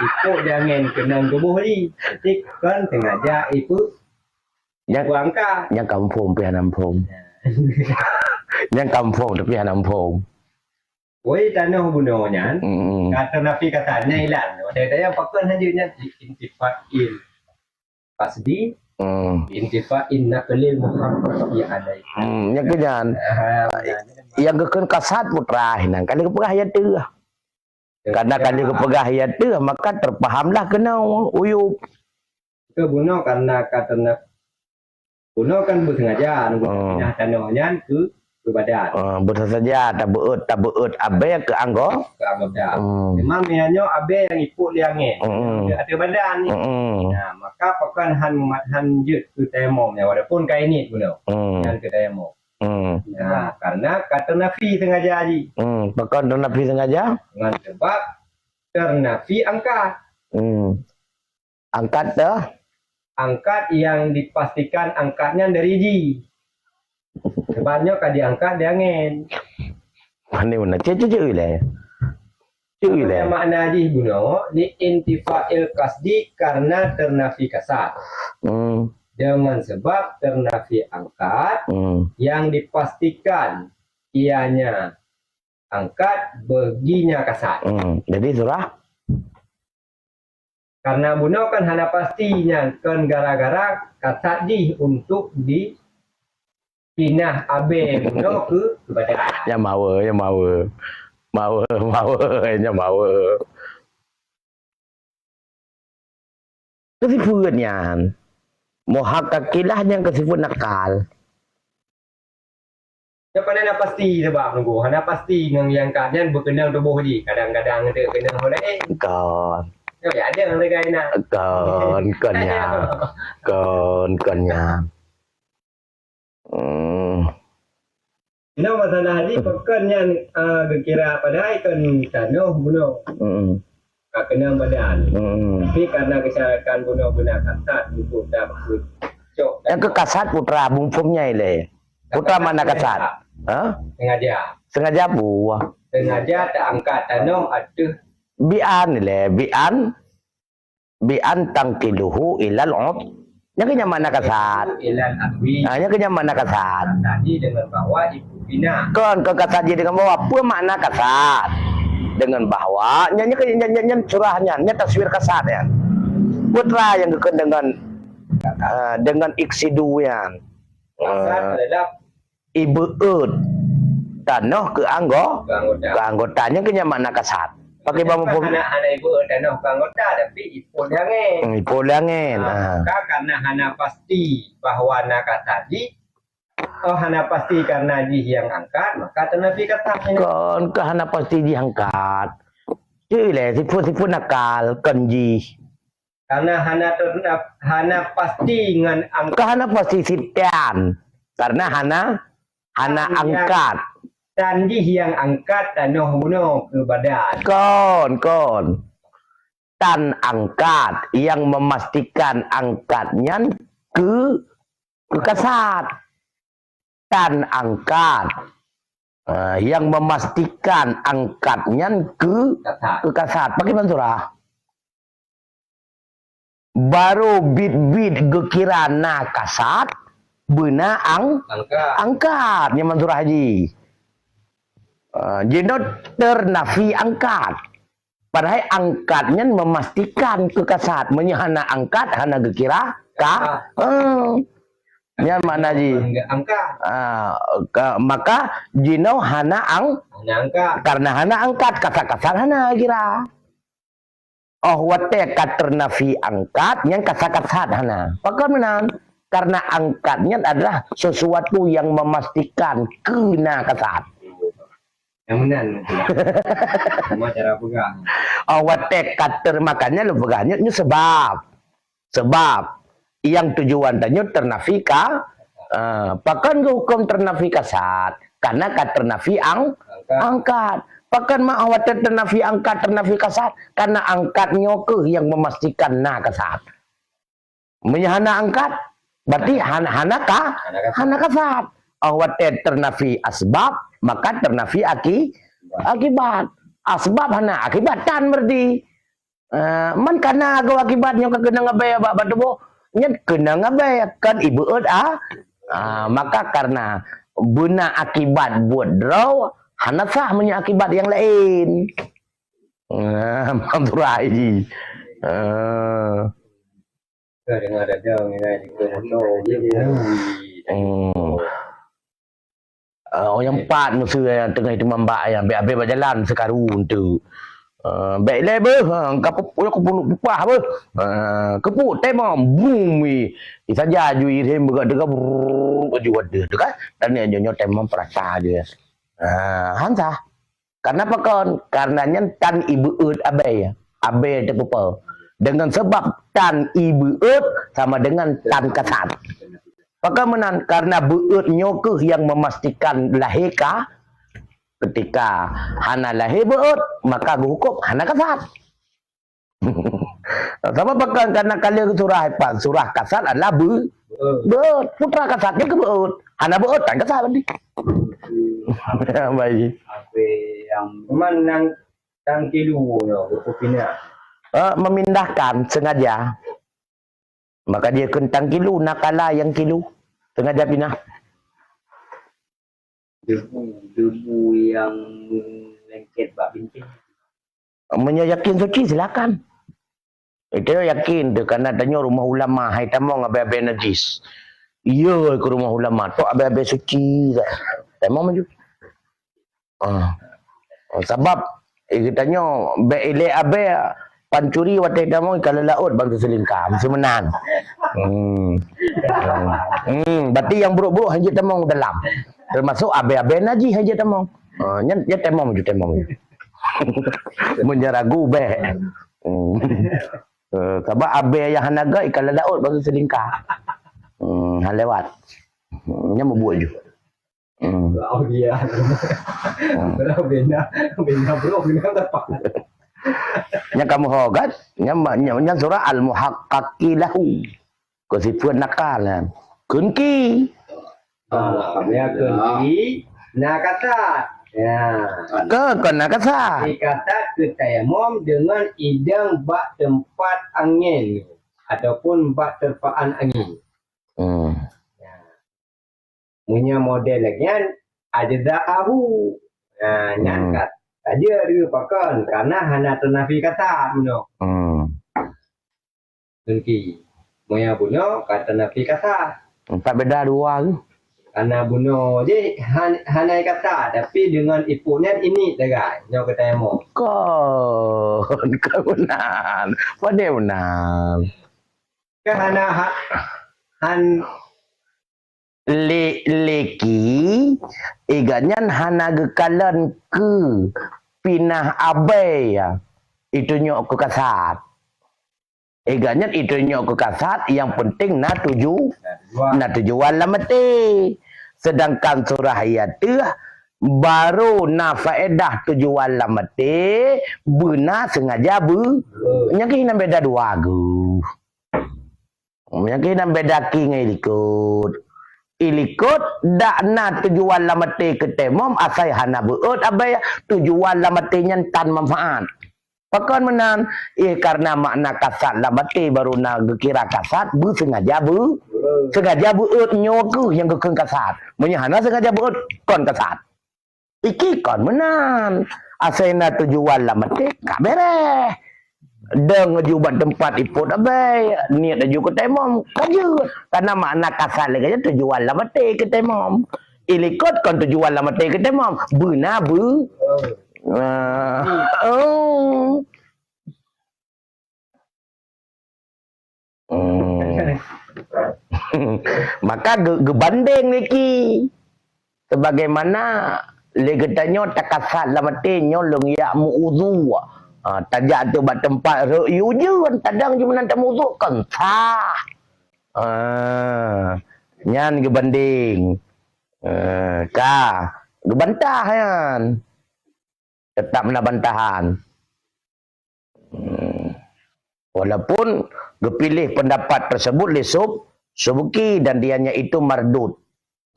iput le angin kena tubuh ni. Jadi kan sengaja iput buangka. Yang kampung pihak nampung. Yang kampung tapi pihak nampung. Woi tanah gunanya. Kata nafi kasatnya hilang. Saya pakai hanya intifa'il qasdi intifa'in naqlil muhaqqaqi alai. Yang kenyan yang kekan kasat putra hinan kali kepegah ya tu. Karena kali kepegah ya tu maka terpahamlah kena uyup. Ke bunuh karena kata bunuh kan bersengaja pindah tanahnya ke badan. Betul saja tak beut abe ke anggo. Memang hanya abe yang ikut liangin. Ada badan ni. Nah, maka pakan han jut ke tayamum ya walaupun kain ni guna. Yang ke tayamum. Nah, karena kata nafi sengaja ji. Pakan nafi sengaja? Dengan sebab ternafi angkat. Angkat dah. Angkat yang dipastikan angkatnya dari ji. Sebabnya kan diangkat di angin. Mana cuci lah. Cuci lah. Makna di guna di intifa'il qasdi karena ternafi kasat. Dengan sebab ternafi angkat yang dipastikan ianya angkat baginya kasat. Jadi surah. Karena guna kan hanya pastinya kan gara-gara kasat di untuk di pinah abe guna ke badan. Yang mawa. Kesifuannya muhaqqiqilah yang kesifut nakal. Ya pandai pasti sebab nunggu. Hana pasti yang kadang berkenal tubuh di. Kadang-kadang ada kena oleh. Kon. Ya ada yang lagi nak. Konnya. No masalah ni pekan yang kira pada ikon tanah bunuh. Kena badan. Tapi karena kesalahan bunuh kasat untuk dapat cok. Yang kekasat putra bungfumnya ile. Putra mana kasat? Sengaja buah. Sengaja tak angkat tanah ada. Bi'an ile. Bi'an tangkiluhu ilal ud. Yang kenyamanan kasat. Ilal adwi. Yang kenyamanan kasat. Tadi dengan bawa ibu bina. Kan kasat dia dengan bawa apa makna kasat? Dengan bahwa nyanyi curahnya, taswir kasat ya. Putra yang dengan iksidu yang Kasat adalah ibu tanah ke anggotanya kenyamanan kasat. Pakai bambu pun. Anak ibu tanah ke anggota tapi ipul angin. Ipul angin. Karena hana pasti bahwa nak tadi Oh, hana pasti karena jih yang angkat, maka tenafi kata. Kon ke hana pasti diangkat. Cile sipu nakal kanji. Karena hana pasti dengan angkat. Ke hana pasti sitian. Karena hana angkat. Dan jih yang angkat tanoh bunuh ke badan. Kon. Tan angkat yang memastikan angkatnya ke kasat. Tan angkat yang memastikan angkatnya ke kasat. Bagaimana surah? Baru bit gekirana kasat beuna angkat nyaman surah haji. Jenot ternafi angkat. Padahal angkatnya memastikan ke kasat. Menyahana angkat hana gekira ka. Ya mana ji? Angkat. Maka jino hana angkat. Karena hana angkat kata-kata hana kira. Oh wate katernafi angkat yang kata-kata hana. Bagaimana? Karena angkatnya adalah sesuatu yang memastikan kena kasat. Yang benar. Semua cara pegang. Oh wate kater makanya lu pegangnya ini sebab yang tujuan tanya ternafika pakan hukum ternafi kasat karena kat ternafi angkat pakan ma'awat ternafi angkat ternafi kasat karena angkatnya ke yang memastikan na kasat menyahana angkat berarti hana kasat awat ternafi asbab maka ternafi akibat asbab hana akibatan berarti man karena agaw akibatnya kena ngabaya bak batubo nyet kena ngabaykan ibu maka karena guna akibat buat draw hana sah punya akibat yang lain mampurai dengar ada yang empat musuh yang tengah itu membak yang be berjalan sekarang tu baik lebar kapuk pun pupah apa kepuk temam bumi saja jui hem berdekat baju ada dekat dan nyonya temam perasa aja hansa karena apa kon karenanya tan ibu abai itu apa dengan sebab tan ibu sama dengan tan kasat bagaimana karena buut nyokuh yang memastikan lahirkah ketika hana lahir beut maka hukum hana kasat. Sama bahkan karena kalian surah kasat adalah beut putra kasatnya ke beut hana beut kan kasat nanti. Baik. Apa yang menang kilu opina. Memindahkan sengaja. Maka dia kentang kilu nakala yang kilu sengaja pindah. Debu yang lengket bak bintik. Menyayakin suci silakan. Itu yakin tu karena tanya rumah ulama hai tamong abe najis. Iya ke rumah ulama tu abe suci. Tamong maju. Sebab tanya be ile abe pancuri watai tamong kalau laut bang selingkam semenan. Berarti yang buruk-buruk hanya tamong dalam. Termasuk abe-abe naji haja temong. Ya temong ju temong. Menyeragu be. Sebab abe yang hanaga ikan laut baru selingkah. Lewat. Nya membuat ju. Oh dia. Berapa benda bro benda apa? Nya kamu hogat, nya surah al-muhaqqaqi lahu. Kesipuan nakalan. Kunki. Ya kunci nak kata ya nak kata dikata ketayamum dengan idang bak tempat angin ataupun bak terpaan angin. Ya. Punya model lagi ada da'ahu. Nyangkat aja dia pakai karena hana ternafi kata meno. Kunci punya buno kata nafi kata. Tak beda dua tu. Karena bunuh je hanai kata tapi dengan ipunya ini dagai nyo kata emo kebenaran pada benar kan leki iganyan hana gekalan ke pinah abai ya. Itu nyok ke kasat. Iganyan itu nyok ke kasat yang penting na tujuan lah mati. Sedangkan surah ayat baru na faedah tujuan lah mati benar sengaja nyakin beda dua gu. Nyakin beda king ilikut dak na tujuan lah mati ketemom asai hana beut abai tujuan lah mati tan manfaat. Pakan menan karena makna kasat lah mati baru na kira kasat sengaja beut nyoku yang gekeng kasat. Menyahana sengaja beut kon kasat. Iki kon menan asai na tujuan lah mati ka bereh. Deng ngejubat tempat iput abai niat aju ke temom kajut karena makna kasat lagi tujuan lah mati ke temom ilikut kon tujuan lah mati ke temom beuna maka gebanding lagi sebagaimana legetanyo takasat lah mati nyolong ya muudhu tajak tu bat tempat reu je tadang je menan tak muzuk kan sah nyan gebanding gebantah kan tetap nak bantahan walaupun gepilih pendapat tersebut lesub subuki dan dianya itu mardud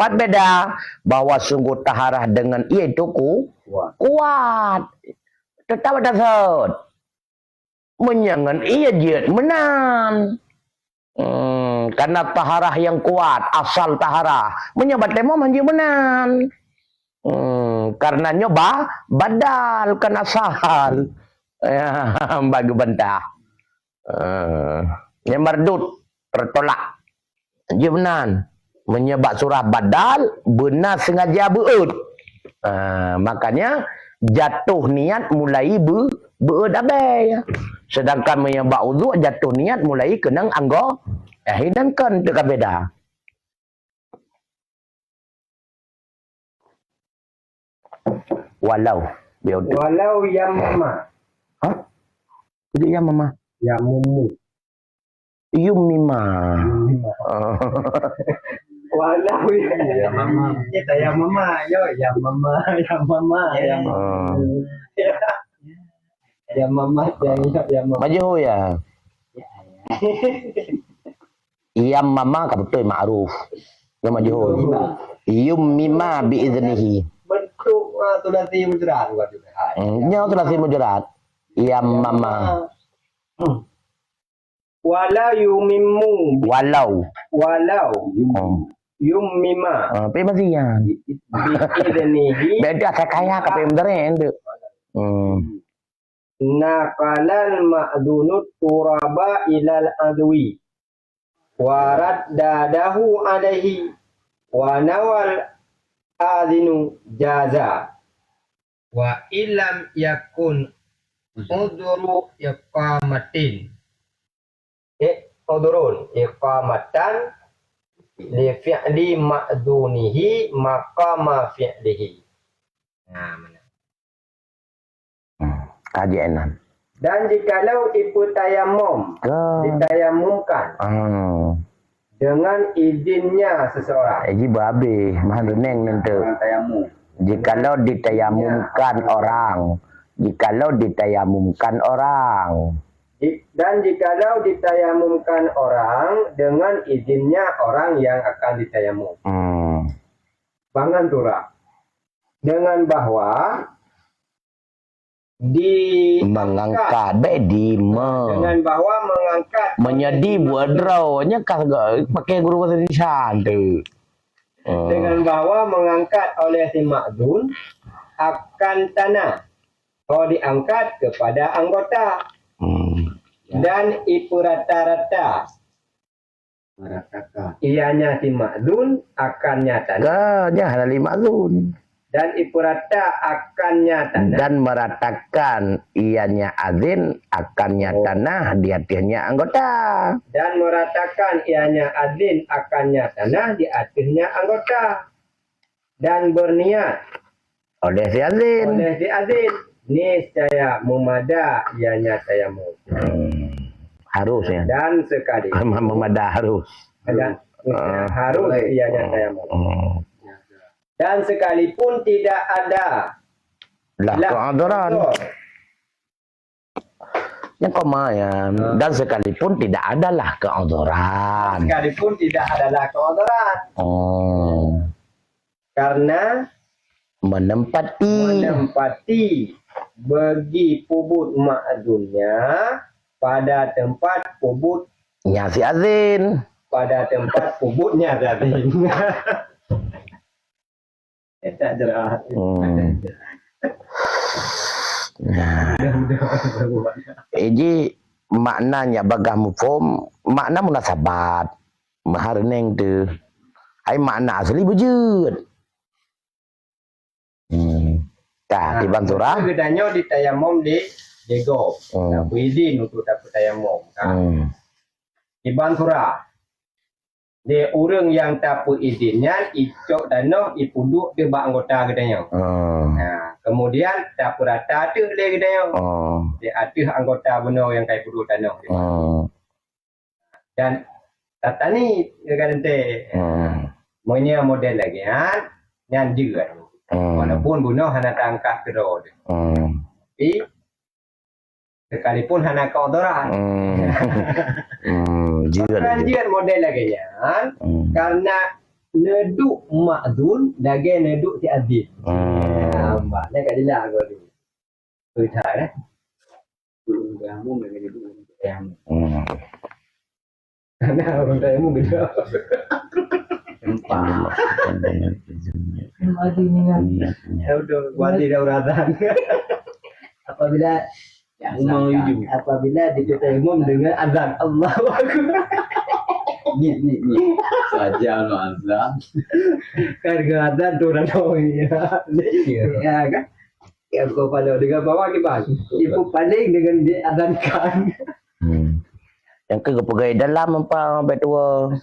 pat beda bahwa sungguh taharah dengan ia itu kuat tetap ada zat menyangan ia jid menan karena taharah yang kuat asal taharah menyebat temom hanya menan karena nyoba badal kan asal bagi bantah yang mardut tertolak hanya menan menyebab surah badal benar sengaja beut makanya jatuh niat mulai berdabai. Sedangkan menyebab uzuk jatuh niat mulai kenang anggo hidangkan dekat beda. Walau yang mama. Hah? Jadi yang mama. Yang mumu. Yumima. Walau ya mama. Kita yang mama, yo yang mama. Ya mama. Maju ya. Yang mama kan betul ma'ruf. Yang maju. Yumima biiznihi. Bentuk tulasi mujarat buat juga. Nya tulasi mujarat. Yang mama. Walau yumimu. Walau. Yumima. Pemasian. Biiznihi. Beda sekaya ke pemderen tu. Naqalal ma'dunut turaba ilal adwi warat dadahu alaihi wa nawal adinu jaza wa ilam yakun uduru iqamatin udurun iqamatan li fi'li ma'dunihi maqama fi'lihi. Nah, mana? Kajianan. Dan jikalau ipu tayamum ditayamumkan dengan izinnya seseorang. Ji babe, mahan reneng nanti. Jikalau ditayamumkan orang, dan jikalau ditayamumkan orang dengan izinnya orang yang akan ditayamum. Bangan turah. Dengan bahwa mengangkat dengan bahwa mengangkat menjadi buadrawnya kagak pakai guru bahasa Indonesia tu. Dengan bahwa mengangkat oleh si ma'dun akan tanah diangkat kepada anggota dan ipu rata-rata ianya si ma'dun akan nyata jangan ada ma'dun dan ipurata akannya tanah dan meratakan ianya azin akannya tanah di hatinya anggota. dan meratakan ianya azin akannya tanah di atasnya anggota dan berniat Oleh si azin. oleh si azin niscaya memada ianya tayamum Harus ya. dan sekali Memadah harus. dan harus ianya tayamum dan sekalipun tidak ada Lah keadaran. Yang kemayan dan sekalipun tidak adalah keadaran. Sekalipun tidak adalah keodoran karena Menempati bagi pubut ma'adunnya pada tempat pubut nya si azin. pada tempat pubutnya tadi. Tak jelas. Nah, ini maknanya bagah mufhum, makna munasabat. Mahar neng tu. Hai makna asli wujud. Tah di Bantura. Bedanya di tayamum di Dego. Tak izin untuk dapat tayamum. Di Bantura. Dia orang yang tak izinnya icok dano ipuduk dia bak anggota gedanya. Nah, kemudian tak rata tu le gedanya. Dia ada anggota benar yang kai puduk dano. Dan tata ni dia kata punya model lagi kan yang juga. Walaupun bunuh hana tangkap kedua. Tapi sekalipun hana keodoran. Jiran model lagi kan karena neduk ma'dun dage neduk ti adid. Mbaknya kat jelas aku tu. Cerita eh. Kamu dengan neduk yang. Karena orang tamu beda. Empat. Ya udah buat tidak uratan. Apabila ditayamum dengan azan Allahu Akbar. Ni saja no azan. Karena azan tu ya kan? Ya kau pada dengan bawa kita. Ibu paling dengan diazankan. Yang ke pegawai dalam apa betul.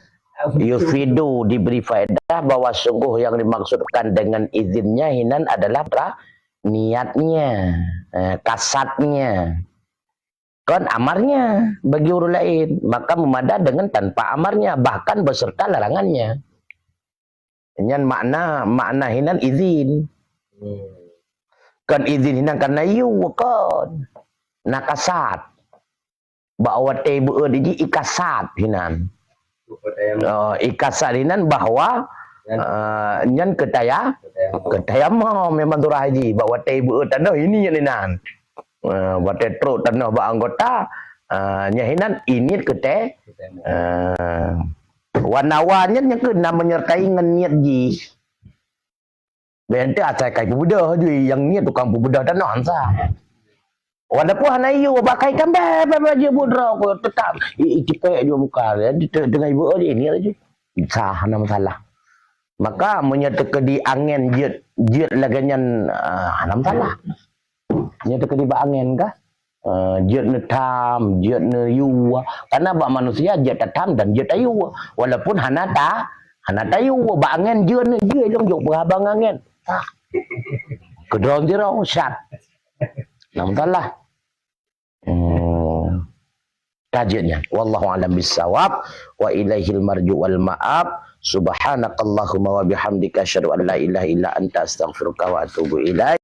Yufidu diberi faedah bahwa sungguh yang dimaksudkan dengan izinnya hinan adalah niatnya, kasatnya, kan amarnya bagi orang lain, maka memadah dengan tanpa amarnya, bahkan beserta larangannya. Yang makna hinan izin, kan izin hinan karena kan nakasat, bahwa tebu di ikasat hinan, ikasat hinan bahwa nyan ketayamum memang tu haji bawa tebu tanah ini yang ninan buat tetro tanah ba anggota nyahinan ini warna-warnanya yang kena menyertai dengan niat ji bente acai kai bubudah je yang niat tukang bubudah tanah hansa walaupun hana iu pakai kambe je budra ko tetap ipek je muka dengan ibu ini aja sah nama salah. Maka menyatakan di angin jet laganyan hanam salah. Menyatakan di angin kah? Jet netam, jet neyuwa. Karena bak manusia jet netam dan jet ayuwa. Walaupun hanata ayuwa bak angin jet ne je jong jok berabang angin. Kedong jero syat. Hanam salah. Kajiannya. Wallahu a'lam bissawab wa ilaihil marju wal ma'ab. Subhanakallahumma wa bihamdika asyhadu an la ilaha illa anta astaghfiruka wa atubu ilaik.